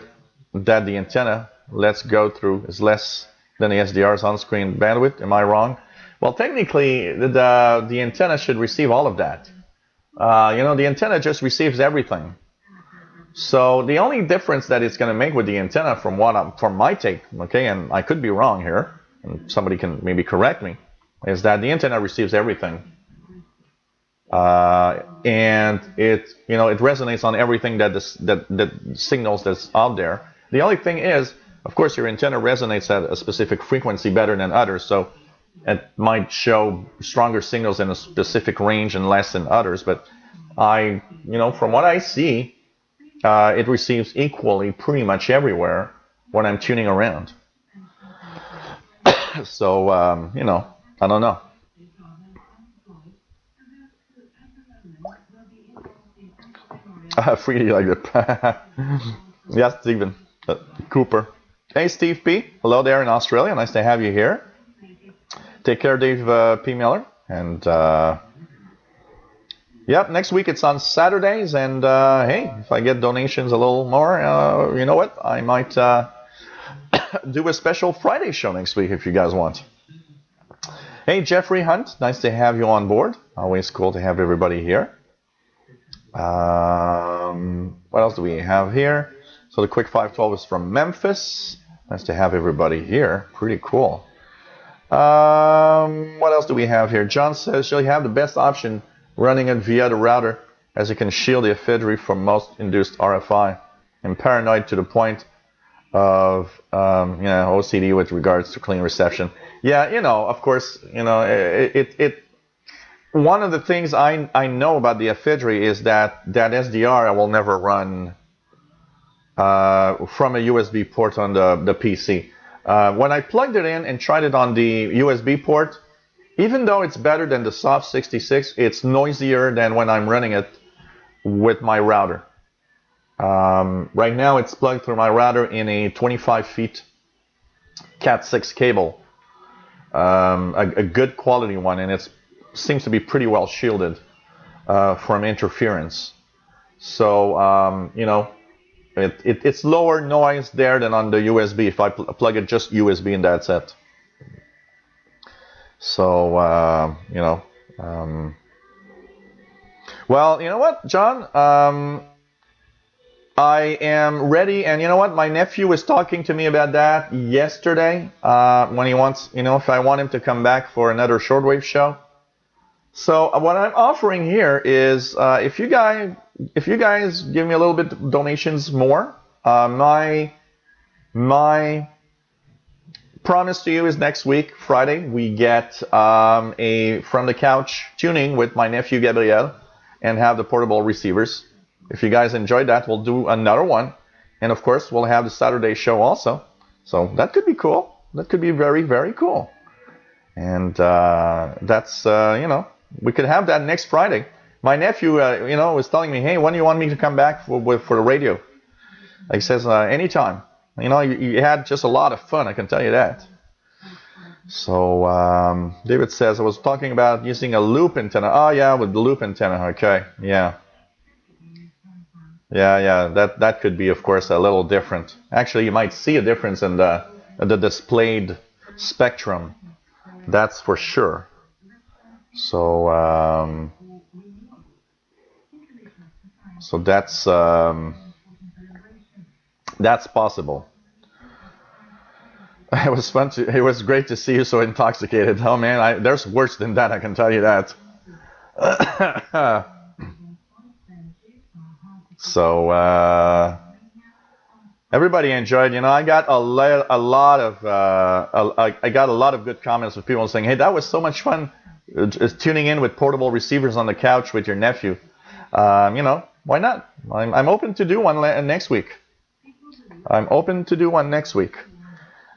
that the antenna lets go through is less than the SDR's on-screen bandwidth. Am I wrong? Well, technically, the antenna should receive all of that. You know, the antenna just receives everything. So the only difference that it's going to make with the antenna, from my take, okay, and I could be wrong here, and somebody can maybe correct me, is that the antenna receives everything, and it resonates on everything that signals that's out there. The only thing is, of course, your antenna resonates at a specific frequency better than others, so it might show stronger signals in a specific range and less in others. But from what I see, it receives equally pretty much everywhere when I'm tuning around. So, I don't know. Freely like it. Yes, Stephen. Cooper. Hey, Steve P. Hello there in Australia. Nice to have you here. Take care, Dave P. Miller. And, yep, next week it's on Saturdays. And, hey, if I get donations a little more, you know what? I might do a special Friday show next week if you guys want. Hey, Jeffrey Hunt. Nice to have you on board. Always cool to have everybody here. What else do we have here? So the Quick 512 is from Memphis. Nice to have everybody here. Pretty cool. What else do we have here? John says, shall you have the best option running it via the router, as it can shield the AFEDRI from most induced RFI? I'm paranoid to the point of OCD with regards to clean reception. Yeah, of course, one of the things I know about the AFEDRI is that SDR I will never run from a USB port on the PC. When I plugged it in and tried it on the USB port, even though it's better than the Soft 66, it's noisier than when I'm running it with my router. Right now it's plugged through my router in a 25 feet Cat6 cable, a good quality one, and it seems to be pretty well shielded from interference. So, it's lower noise there than on the USB if I plug it just USB and that's it. So, well, you know what, John? I am ready, and you know what? My nephew was talking to me about that yesterday when he wants, if I want him to come back for another Shortwave show. So what I'm offering here is, if you guys give me a little bit of donations more, my promise to you is next week, Friday, we get a From the Couch tuning with my nephew Gabriel and have the portable receivers. If you guys enjoyed that, we'll do another one. And of course, we'll have the Saturday show also. So that could be cool. That could be very, very cool. And that's, we could have that next Friday. My nephew, was telling me, hey, when do you want me to come back for the radio? He says, anytime. You had just a lot of fun, I can tell you that. So David says, I was talking about using a loop antenna. Oh, yeah, with the loop antenna. Okay, yeah. Yeah, that could be, of course, a little different. Actually, you might see a difference in the displayed spectrum. That's for sure. So, that's possible. It was fun it was great to see you so intoxicated. Oh man, there's worse than that, I can tell you that. So everybody enjoyed. I got a lot of good comments of people saying, "Hey, that was so much fun tuning in with portable receivers on the couch with your nephew." Why not? I'm open to do one next week.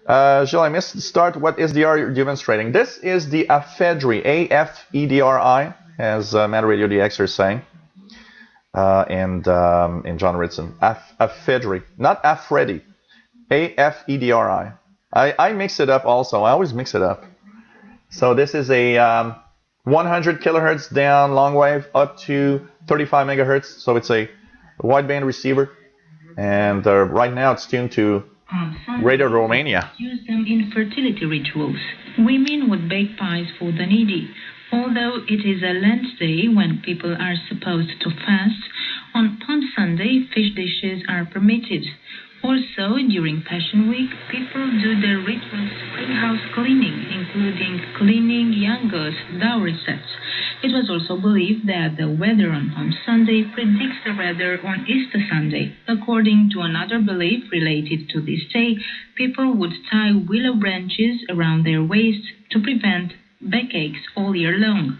Jill, I missed the start. What SDR you're demonstrating? This is the AFEDRI, AFEDRI, as Mad Radio DX is saying. And John Ritson. AFEDRI, not AFREDI. AFEDRI. I mix it up also. I always mix it up. So this is a 100 kilohertz down long wave up to 35 megahertz. So it's a wideband receiver. And right now it's tuned to Radio Romania. Use them in fertility rituals. Women would bake pies for the needy. Although it is a Lent day when people are supposed to fast, on Palm Sunday fish dishes are permitted. Also, during Passion Week, people do their ritual spring house cleaning, including cleaning young goats' dowry sets. It was also believed that the weather on Palm Sunday predicts the weather on Easter Sunday. According to another belief related to this day, people would tie willow branches around their waists to prevent backaches all year long.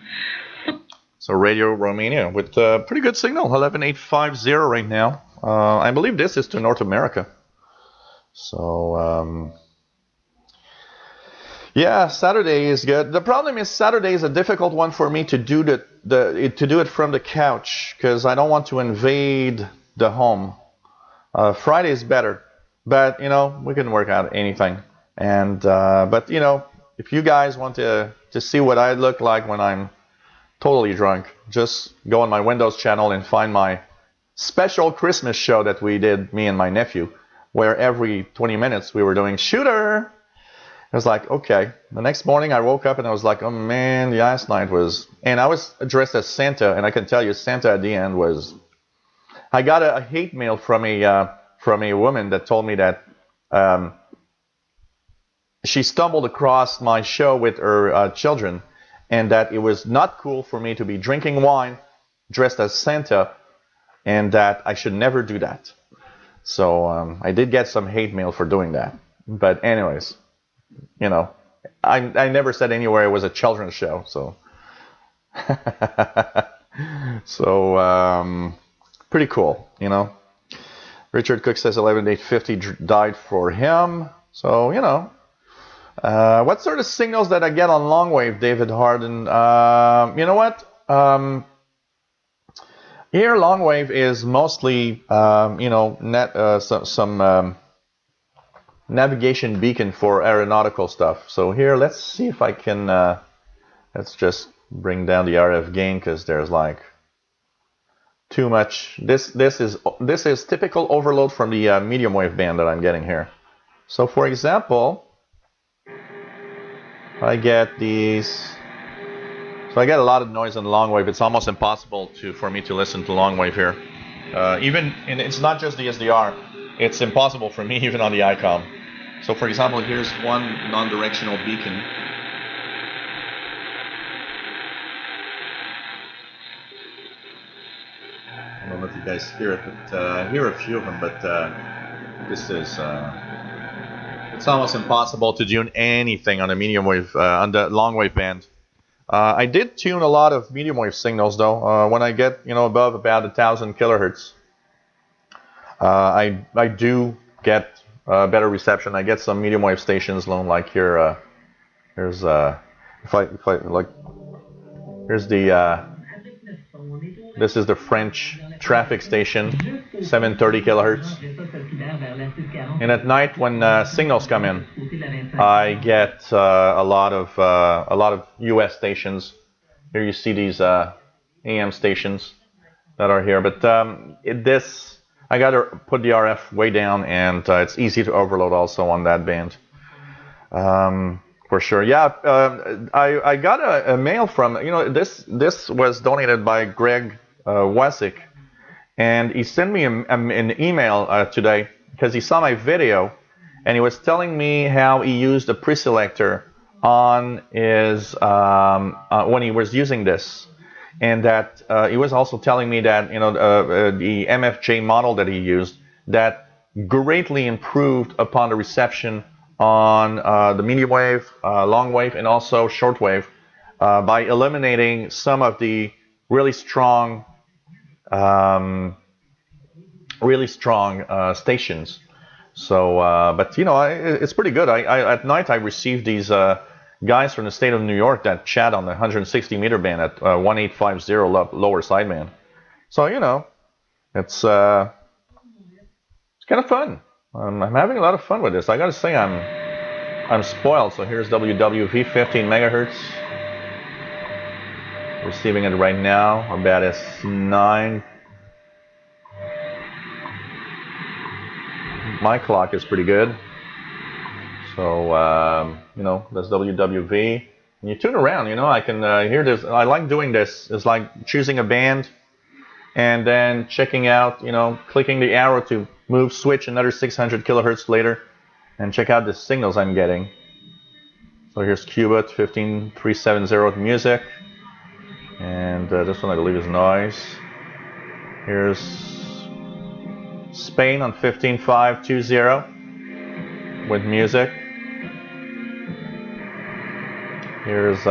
So Radio Romania with a pretty good signal, 11850 right now. I believe this is to North America. So, yeah, Saturday is good. The problem is Saturday is a difficult one for me to do to do it from the couch because I don't want to invade the home. Friday is better, but we can work out anything. And but if you guys want to see what I look like when I'm totally drunk, just go on my Windows channel and find my special Christmas show that we did, me and my nephew, where every 20 minutes we were doing Shooter. I was like, okay. The next morning I woke up and I was like, oh man, the last night was... And I was dressed as Santa, and I can tell you Santa at the end was... I got a hate mail from a woman that told me that she stumbled across my show with her children, and that it was not cool for me to be drinking wine dressed as Santa, and that I should never do that. So I did get some hate mail for doing that. But anyways, you know, I never said anywhere it was a children's show. So, so pretty cool, you know. Richard Cook says 11-850 died for him. So, you know. What sort of signals that I get on long wave, David Harden? You know what? Here, long wave is mostly, you know, some navigation beacon for aeronautical stuff. So here, let's see if I can. Let's just bring down the RF gain because there's like too much. This is typical overload from the medium wave band that I'm getting here. So for example, I get these. So I get a lot of noise on the long wave. It's almost impossible for me to listen to long wave here. And it's not just the SDR. It's impossible for me even on the ICOM. So for example, here's one non-directional beacon. I don't know if you guys hear it, but I hear a few of them. But this is it's almost impossible to tune anything on the medium wave on the long wave band. I did tune a lot of medium wave signals though. When I get, you know, above about 1,000 kilohertz, I do get better reception. I get some medium wave stations, like here. Here's if I like, here's the this is the French traffic station, 730 kilohertz. And at night when signals come in, I get a lot of U.S. stations. Here you see these AM stations that are here. But I got to put the RF way down, and it's easy to overload also on that band. For sure. Yeah, I got a mail from, you know, this was donated by Greg Wasick, and he sent me an email today because he saw my video, and he was telling me how he used a preselector on his when he was using this, and that he was also telling me that, you know, the MFJ model that he used that greatly improved upon the reception on the medium wave, long wave, and also shortwave by eliminating some of the really strong stations. So, but you know, it's pretty good. At night I received these guys from the state of New York that chat on the 160 meter band at 1850 lower sideband. So, you know, it's kind of fun. I'm having a lot of fun with this. I gotta say, I'm spoiled. So here's WWV 15 megahertz. Receiving it right now about S9. My clock is pretty good. So you know, that's WWV. And you tune around, you know, I can hear this. I like doing this. It's like choosing a band and then checking out, you know, clicking the arrow to move, switch another 600 kilohertz later, and check out the signals I'm getting. So here's Cuba 15370 music, and this one I believe is noise. Here's Spain on 15520 with music. Here's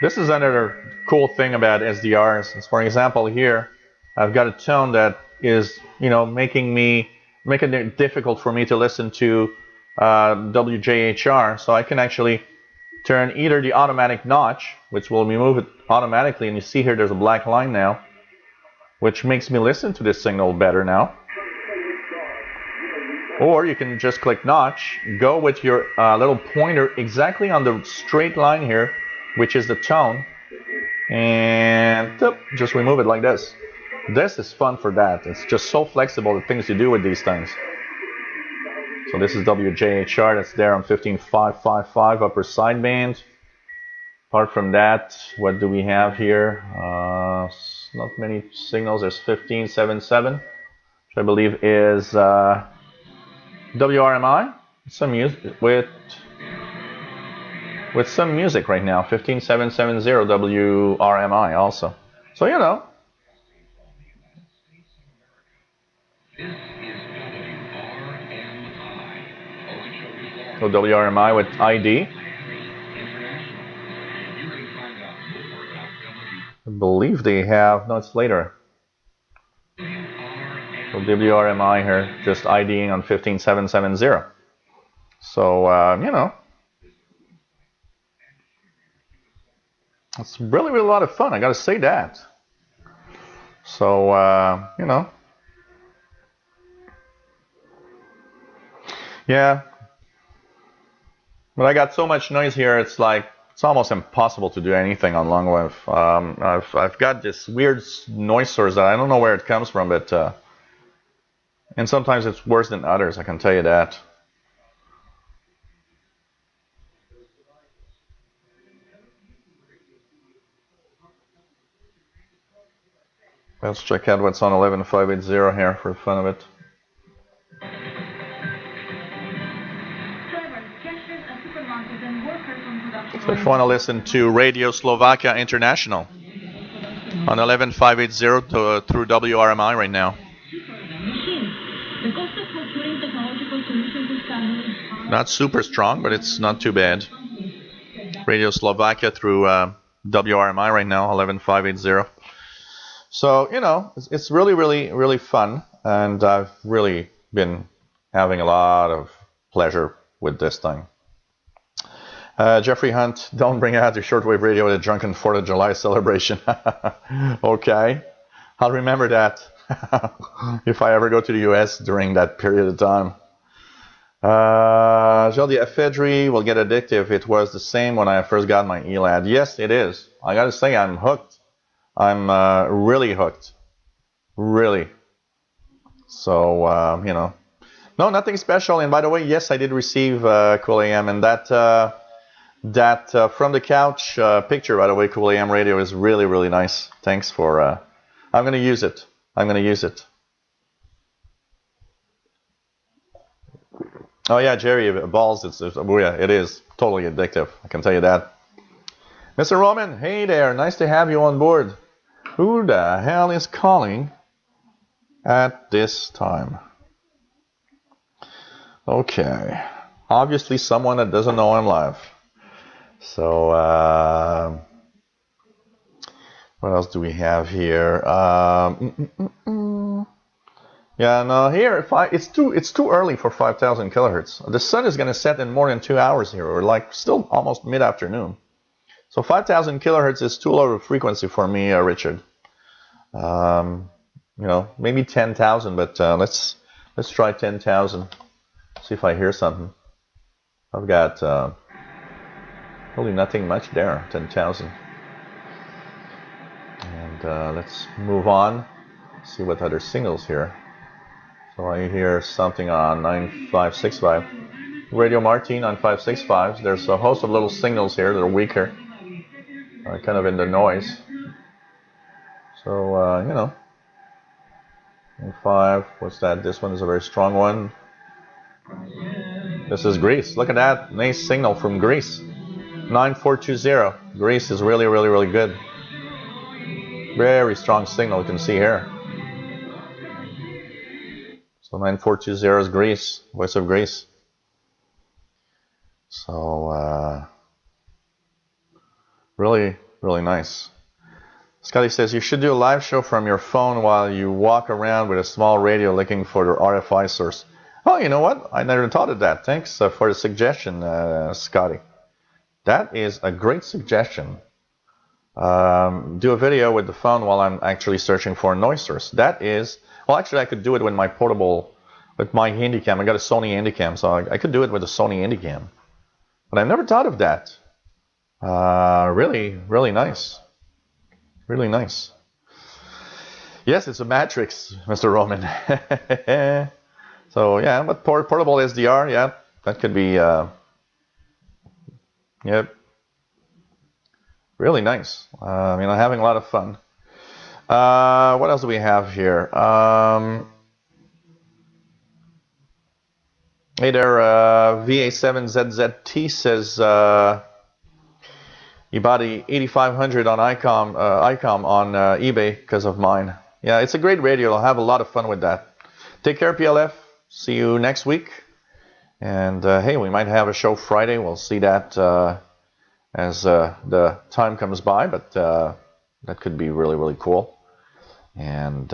this is another cool thing about SDRs. For example, here I've got a tone that is, you know, making it difficult for me to listen to WJHR. So I can actually turn either the automatic notch, which will remove it automatically, and you see here there's a black line now, which makes me listen to this signal better now. Or you can just click notch, go with your little pointer exactly on the straight line here, which is the tone, and just remove it like this. This is fun for that. It's just so flexible, the things you do with these things. So this is WJHR. That's there on 15.555 upper sideband. Apart from that, what do we have here? Not many signals. There's 15.77, which I believe is WRMI. Some music with some music right now. 15770 WRMI also. So you know. So WRMI with ID. I believe they have, no, it's later. So WRMI here, just IDing on 15770. So, you know, it's really, really a lot of fun. I got to say that. So, you know, yeah. But I got so much noise here, it's like, it's almost impossible to do anything on long wave. I've got this weird noise source that I don't know where it comes from, but and sometimes it's worse than others, I can tell you that. Let's check out what's on 11580 here for the fun of it. So if you want to listen to Radio Slovakia International on 11580 through WRMI right now. Not super strong, but it's not too bad. Radio Slovakia through WRMI right now, 11580. So, you know, it's really, really, really fun. And I've really been having a lot of pleasure with this thing. Jeffrey Hunt, don't bring out your shortwave radio at a drunken 4th of July celebration. Okay. I'll remember that if I ever go to the US during that period of time. The AFEDRI will get addictive. It was the same when I first got my ELAD. Yes, it is. I got to say, I'm hooked. I'm really hooked. Really. So, you know. No, nothing special. And by the way, yes, I did receive Cool AM. And that from the couch picture, by the way, Cool AM radio is really, really nice. Thanks for... I'm going to use it. I'm going to use it. Oh, yeah, Jerry, balls, oh, yeah, it is totally addictive. I can tell you that. Mr. Roman, hey there. Nice to have you on board. Who the hell is calling at this time? Okay. Obviously someone that doesn't know I'm live. So, what else do we have here? Yeah, no, here it's too early for 5,000 kilohertz. The sun is going to set in more than 2 hours here. We're like still almost mid-afternoon. So 5,000 kilohertz is too low of a frequency for me, Richard. You know, maybe 10,000, but let's try 10,000. See if I hear something. I've got really nothing much there. 10,000. And let's move on. See what other signals here. So I hear something on 9565. Radio Martin on 565. There's a host of little signals here that are weaker. Kind of in the noise. So, you know. 5, what's that? This one is a very strong one. This is Greece. Look at that. Nice signal from Greece. 9420. Greece is really, really, really good. Very strong signal you can see here. So 9420 is Greece. Voice of Greece. So, really, really nice. Scotty says, you should do a live show from your phone while you walk around with a small radio looking for the RFI source. Oh, you know what? I never thought of that. Thanks for the suggestion, Scotty. That is a great suggestion. Do a video with the phone while I'm actually searching for a noise source. That is, well, actually, I could do it with my portable, with my Handycam. I got a Sony Handycam, so I could do it with a Sony Handycam. But I never thought of that. Really, really nice. Really nice. Yes, it's a matrix, Mr. Roman. So yeah, but portable SDR, yeah, that could be, yep, really nice. I'm having a lot of fun. What else do we have here? Hey there, VA7ZZT says you bought the 8500 on ICOM on eBay because of mine. Yeah, it's a great radio. I'll have a lot of fun with that. Take care, PLF. See you next week. And hey, we might have a show Friday. We'll see that as the time comes by, but that could be really, really cool. And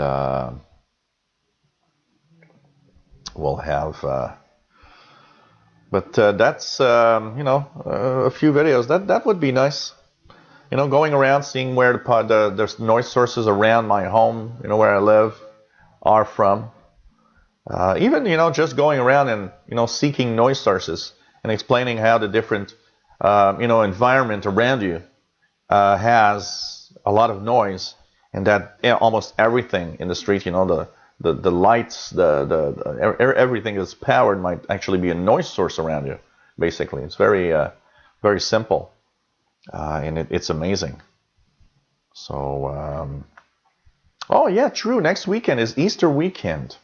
we'll have, but that's a few videos. That would be nice. Going around seeing where the noise sources around my home, where I live, are from. Even just going around and seeking noise sources and explaining how the different environment around you has a lot of noise, and that almost everything in the street, the lights, everything that's powered might actually be a noise source around you. Basically, it's very very simple, and it's amazing. So oh yeah, true. Next weekend is Easter weekend.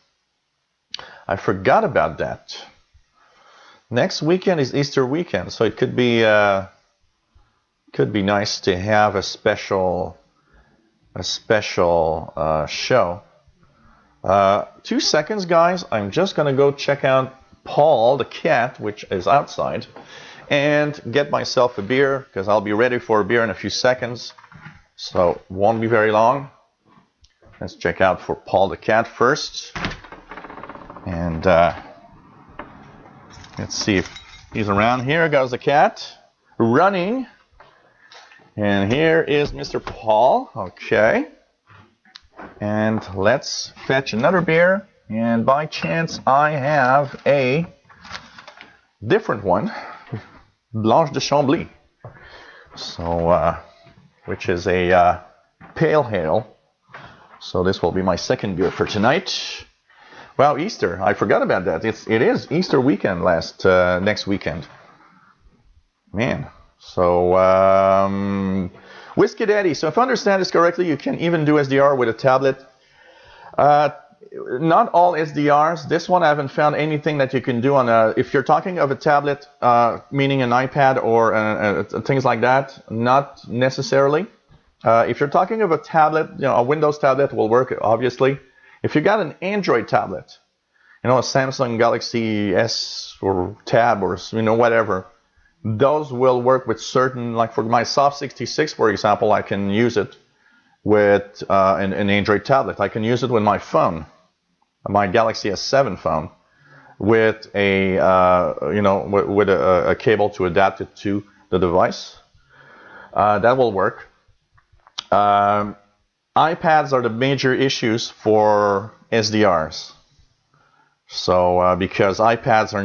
I forgot about that. Next weekend is Easter weekend, so it could be nice to have a special show. 2 seconds, guys. I'm just gonna go check out Paul the cat, which is outside, and get myself a beer because I'll be ready for a beer in a few seconds. So won't be very long. Let's check out for Paul the cat first. And let's see if he's around. Here goes the cat running. And here is Mr. Paul. Okay. And let's fetch another beer. And by chance, I have a different one, Blanche de Chambly. So, which is a pale ale. So this will be my second beer for tonight. Wow, Easter! I forgot about that. It is Easter weekend next weekend. Man. So Whiskey Daddy. So if I understand this correctly, you can even do SDR with a tablet. Not all SDRs. This one I haven't found anything that you can do on a. If you're talking of a tablet, meaning an iPad or things like that, not necessarily. If you're talking of a tablet, a Windows tablet will work, obviously. If you got an Android tablet, a Samsung Galaxy S or Tab or whatever, those will work with certain, like for my Soft 66, for example, I can use it with an Android tablet. I can use it with my phone, my Galaxy S7 phone, with a with a cable to adapt it to the device. That will work. iPads are the major issues for SDRs. So because iPads are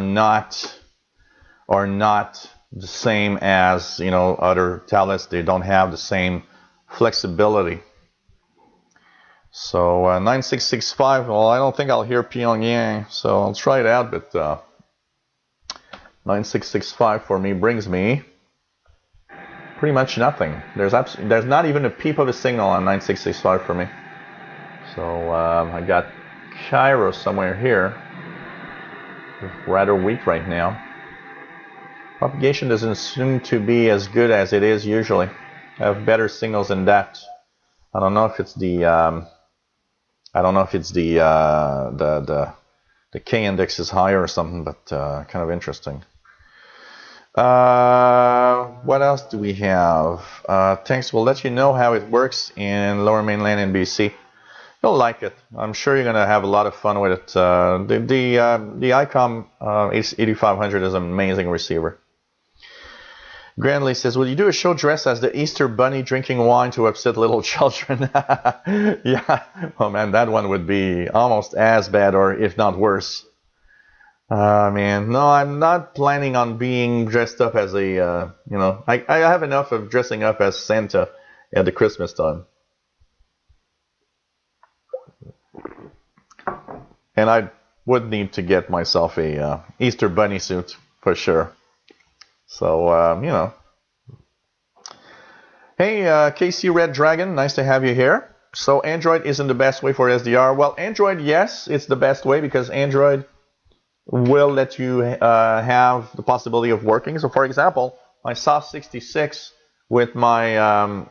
not the same as other tablets, they don't have the same flexibility. So 9665. Well, I don't think I'll hear Pyongyang, so I'll try it out. But 9665 for me brings me pretty much nothing. There's not even a peep of a signal on 9665 for me. So I got Cairo somewhere here. Rather weak right now. Propagation doesn't seem to be as good as it is usually. I have better signals than that. I don't know if it's the the K index is higher or something, but kind of interesting. What else do we have? Thanks. We'll let you know how it works in Lower Mainland and BC. You'll like it. I'm sure you're gonna have a lot of fun with it. The ICOM 8500 is an amazing receiver. Grandly says, will you do a show dressed as the Easter bunny drinking wine to upset little children? Yeah. Oh man, that one would be almost as bad, or if not worse. Man, no, I'm not planning on being dressed up as a, I have enough of dressing up as Santa at the Christmas time. And would need to get myself a Easter bunny suit for sure. So, you know. Hey, KC Red Dragon, nice to have you here. So Android isn't the best way for SDR. Well, Android, yes, it's the best way because Android will let you have the possibility of working. So, for example, my Soft 66 with my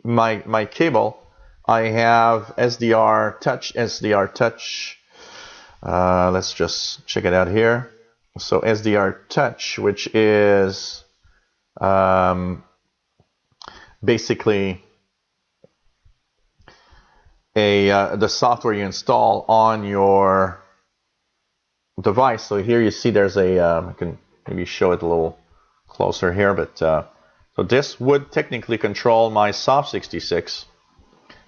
my cable, I have SDR Touch. Let's just check it out here. So SDR Touch, which is basically the software you install on your device. So here you see there's a I can maybe show it a little closer here, but so this would technically control my Soft 66.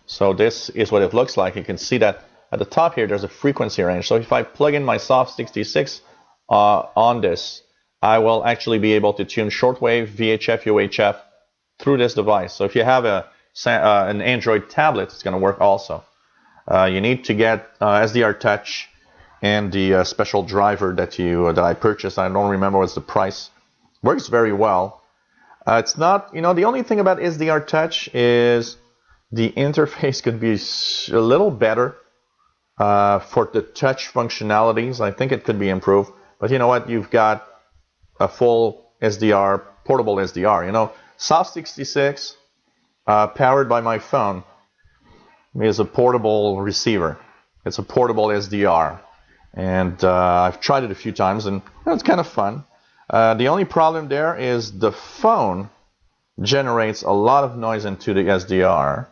So this is what it looks like. You can see that at the top here there's a frequency range. So if I plug in my Soft 66 on this, I will actually be able to tune shortwave, VHF, UHF through this device. So if you have an Android tablet, it's going to work also. You need to get SDR Touch and the special driver that I purchased. I don't remember what's the price. Works very well. It's not, you know, the only thing about SDR Touch is the interface could be a little better for the touch functionalities. I think it could be improved. But you know what? You've got a full SDR, portable SDR. You know, Soft 66 powered by my phone is a portable receiver. It's a portable SDR. And I've tried it a few times, and it's kind of fun. The only problem there is the phone generates a lot of noise into the SDR.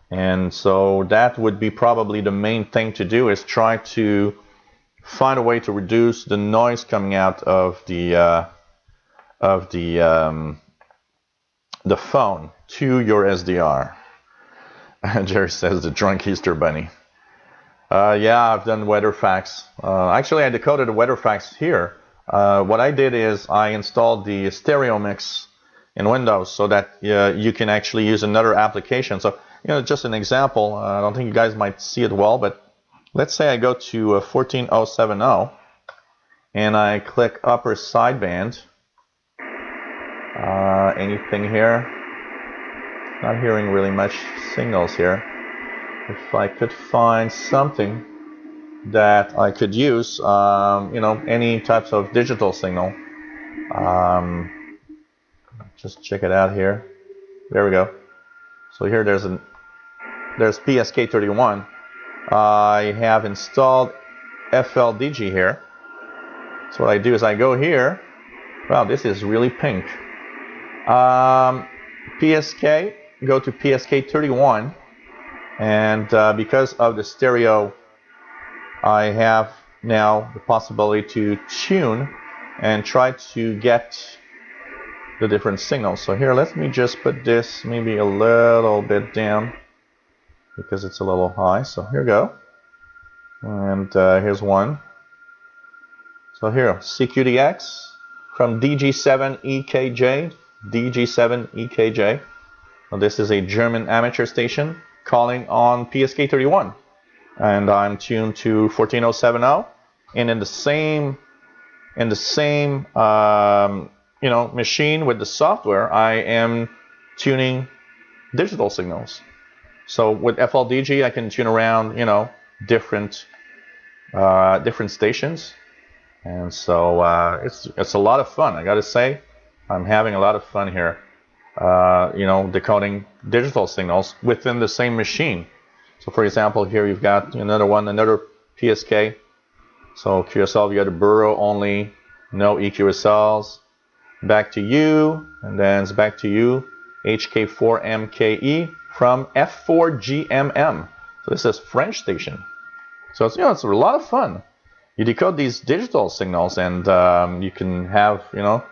And so that would be probably the main thing to do, is try to find a way to reduce the noise coming out of the phone to your SDR. Jerry says the drunk Easter bunny. Yeah, I've done weather facts. Actually, I decoded the weather facts here. What I did is I installed the stereo mix in Windows so that you can actually use another application. So, you know, just an example. I don't think you guys might see it well, but let's say I go to 14070 and I click upper sideband. Anything here? Not hearing really much signals here. If I could find something that I could use, you know, any types of digital signal. Just check it out here. There we go. So here there's PSK31. I have installed FLDG here. So what I do is I go here. Wow, this is really pink. PSK, go to PSK31. And because of the stereo, I have now the possibility to tune and try to get the different signals. So here, let me just put this maybe a little bit down because it's a little high. So here we go. And here's one. So here, CQDX from DG7EKJ. DG7EKJ. Now, this is a German amateur station calling on PSK31, and I'm tuned to 14070, and in the same you know, machine with the software, I am tuning digital signals. So with FLDG, I can tune around, you know, different stations, and so it's a lot of fun. I gotta say, I'm having a lot of fun here. You know, decoding digital signals within the same machine. So for example, here you've got another PSK. So QSL, you got a burrow only, no EQSLs. Back to you, and then it's back to you, HK4MKE from F4GMM. So this is French station. So it's, you know, it's a lot of fun. You decode these digital signals, and you can have, you know,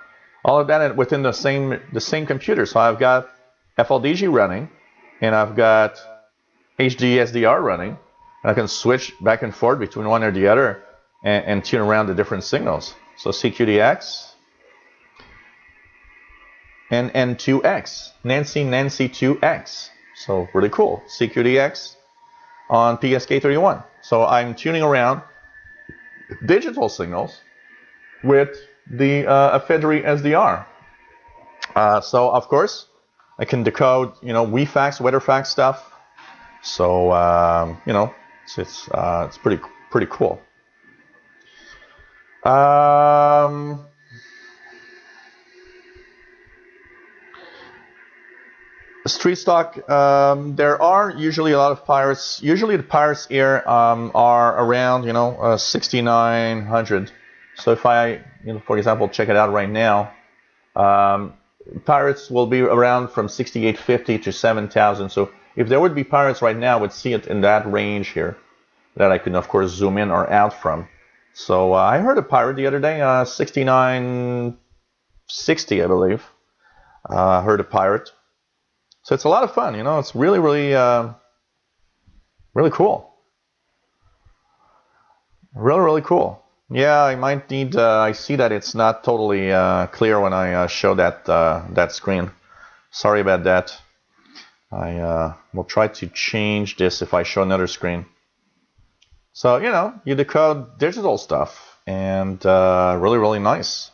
all of that within the same computer. So I've got FLDG running, and I've got HD SDR running, and I can switch back and forth between one or the other and tune around the different signals. So CQDX and N2X, Nancy 2X. So really cool. CQDX on PSK31. So I'm tuning around digital signals with the AFEDRI SDR. So of course, I can decode, WeFax, WeatherFax stuff. So it's pretty cool. Street stock, there are usually a lot of pirates. Usually the pirates here are around 6,900. So if I for example check it out right now, pirates will be around from 6,850 to 7,000. So if there would be pirates right now, I would see it in that range here that I can of course zoom in or out from. So I heard a pirate the other day, 6,960 I believe. Heard a pirate. So it's a lot of fun, it's really, really, really cool. Really, really cool. Yeah, I might need, I see that it's not totally clear when I show that screen. Sorry about that. I will try to change this if I show another screen. So, you decode digital stuff, and really, really nice.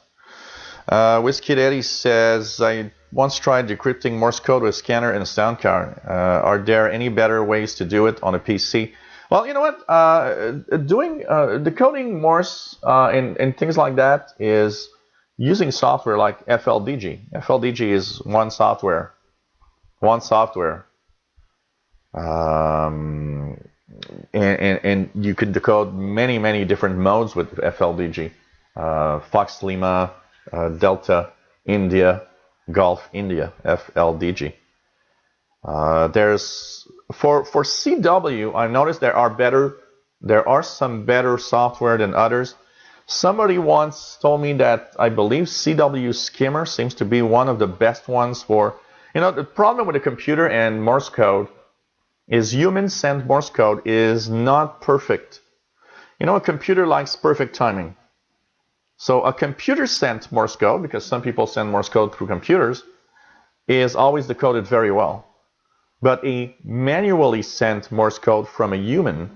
Whiskey Daddy says, I once tried decrypting Morse code with a scanner and a sound card. Are there any better ways to do it on a PC? Well, you know what? Decoding Morse and things like that is using software like FLDG. FLDG is one software. And you can decode many, many different modes with FLDG. Fox Lima, Delta, India, Golf, India, FLDG. There's for CW, I noticed there are some better software than others. Somebody once told me that I believe CW Skimmer seems to be one of the best ones for, the problem with a computer and Morse code is human sent Morse code is not perfect. A computer likes perfect timing. So a computer sent Morse code, because some people send Morse code through computers, is always decoded very well. But a manually sent Morse code from a human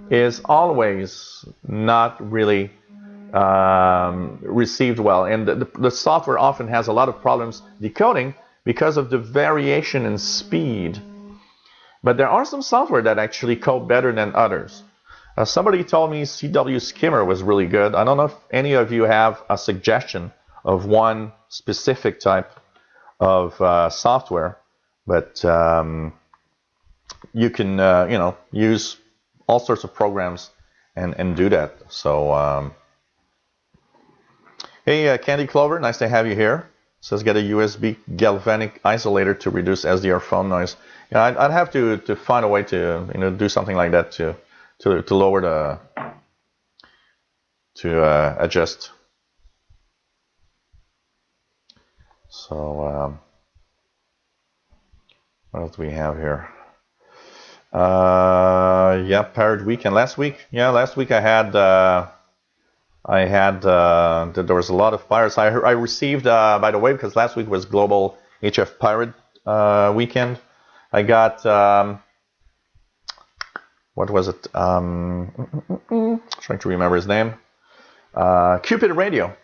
is always not really received well. And the software often has a lot of problems decoding because of the variation in speed. But there are some software that actually code better than others. Somebody told me CW Skimmer was really good. I don't know if any of you have a suggestion of one specific type of software, but you can use all sorts of programs and do that. So hey, Candy Clover, nice to have you here. It says get a USB galvanic isolator to reduce SDR phone noise. I'd have to find a way to do something like that to lower to adjust. So what else do we have here? Yeah, Parrot Weekend. Last week I had there was a lot of pirates. I received, by the way, because last week was Global HF Pirate Weekend. I got what was it? Trying to remember his name. Cupid Radio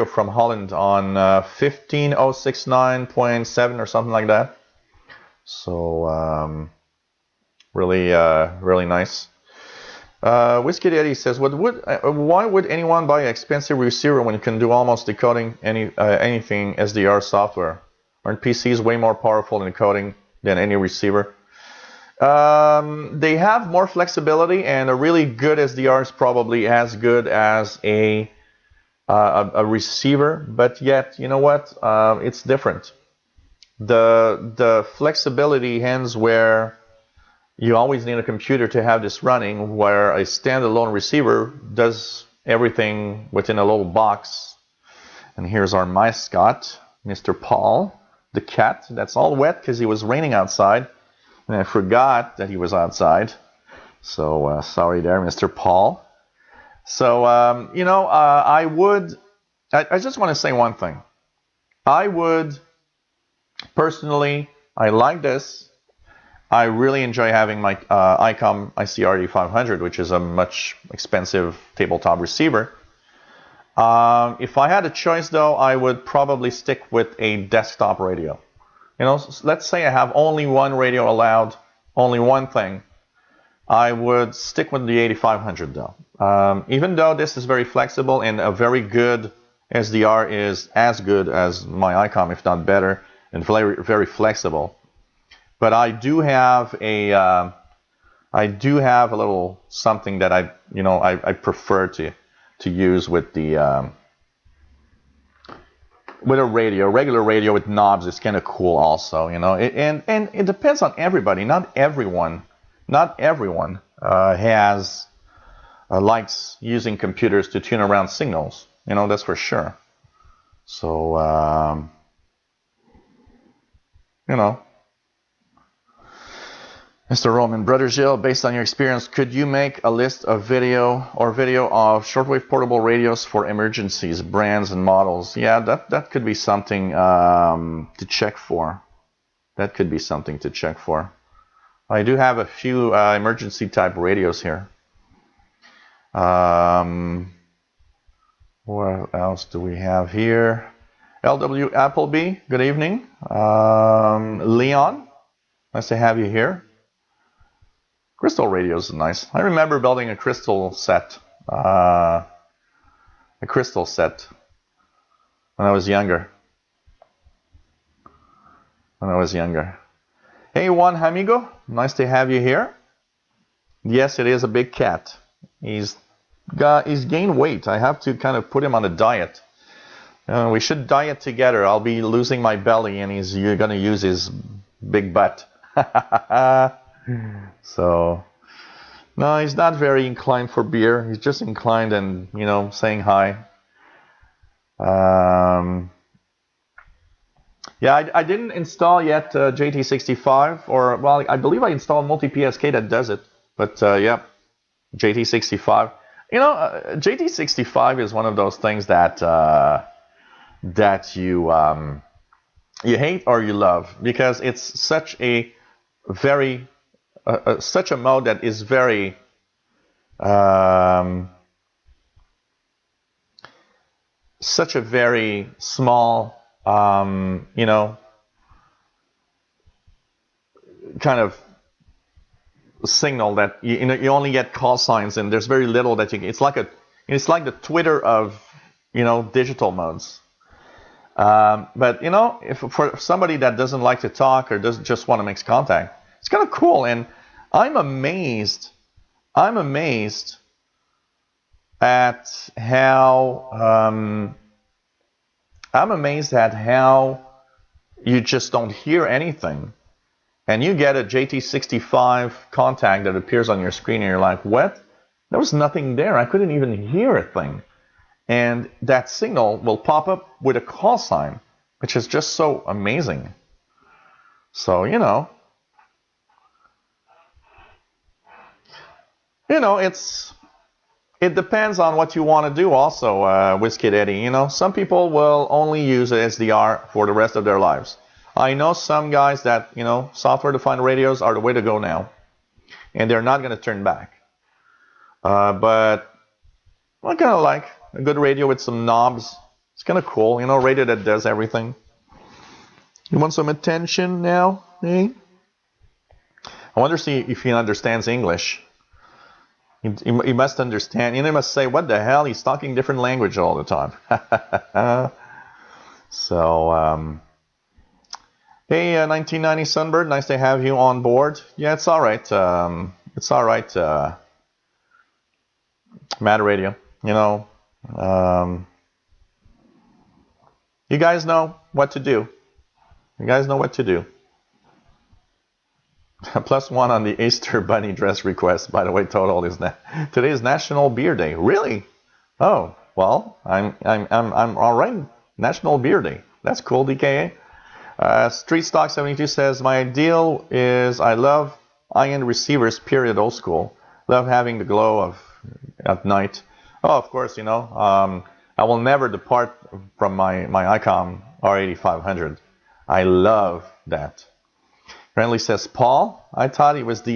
from Holland on 15069.7 or something like that. So really nice. Whiskey Daddy says, why would anyone buy an expensive receiver when you can do almost decoding anything SDR software? Aren't PCs way more powerful in decoding than any receiver? They have more flexibility, and a really good SDR is probably as good as a receiver. But yet, you know what? It's different. The flexibility ends where you always need a computer to have this running, where a standalone receiver does everything within a little box. And here's our mascot, Mr. Paul, the cat. That's all wet because it was raining outside. And I forgot that he was outside. So sorry there, Mr. Paul. So, I just want to say one thing. I would, personally, I like this. I really enjoy having my ICOM ICR 8500, which is a much expensive tabletop receiver. If I had a choice, though, I would probably stick with a desktop radio. You know, let's say I have only one radio allowed, only one thing. I would stick with the 8500, though. Even though this is very flexible and a very good SDR is as good as my ICOM, if not better, and very, very flexible. But I do have a little something that I prefer to use with the with a radio, regular radio with knobs. It's kind of cool, also. You know, and it depends on everybody. Not everyone has likes using computers to tune around signals. You know, that's for sure. So you know. Mr. Roman, Brother Gilles, based on your experience, could you make a list of video of shortwave portable radios for emergencies, brands and models? Yeah, that could be something to check for. That could be something to check for. I do have a few emergency type radios here. What else do we have here? LW Appleby, good evening. Leon, nice to have you here. Crystal radios is nice. I remember building a crystal set. When I was younger. Hey, Juan Amigo, nice to have you here. Yes, it is a big cat. He's gained weight. I have to kind of put him on a diet. We should diet together. I'll be losing my belly, and you're gonna use his big butt. So, no, he's not very inclined for beer. He's just inclined and, saying hi. Yeah, I didn't install yet JT65, well, I believe I installed multi-PSK that does it. But, yeah, JT65. JT65 is one of those things that you hate or you love, because it's such a very such a mode that is very such a very small kind of signal that you only get call signs, and there's very little that it's like the Twitter of digital modes. But if for somebody that doesn't like to talk or doesn't just want to make contact, it's kind of cool. And I'm amazed at how you just don't hear anything, and you get a JT65 contact that appears on your screen, and you're like, what? There was nothing there. I couldn't even hear a thing. And that signal will pop up with a call sign, which is just so amazing. So, it depends on what you want to do also, WizKid Eddie. Some people will only use SDR for the rest of their lives. I know some guys that, software-defined radios are the way to go now, and they're not going to turn back. But I kind of like a good radio with some knobs. It's kind of cool, radio that does everything. You want some attention now, eh? I wonder if he understands English. He must understand. He must say, what the hell? He's talking different language all the time. So, hey, 1990 Sunbird, nice to have you on board. Yeah, it's all right. It's all right. Mad Radio, you guys know what to do. +1 on the Easter bunny dress request. By the way, total is today is National Beer Day. Really? Oh, well, I'm all right. National Beer Day. That's cool, DKA. Street Stock 72 says, my ideal is I love iron receivers. Period. Old school. Love having the glow at night. Oh, of course. I will never depart from my ICOM R8500. I love that. Friendly says Paul. I thought he was the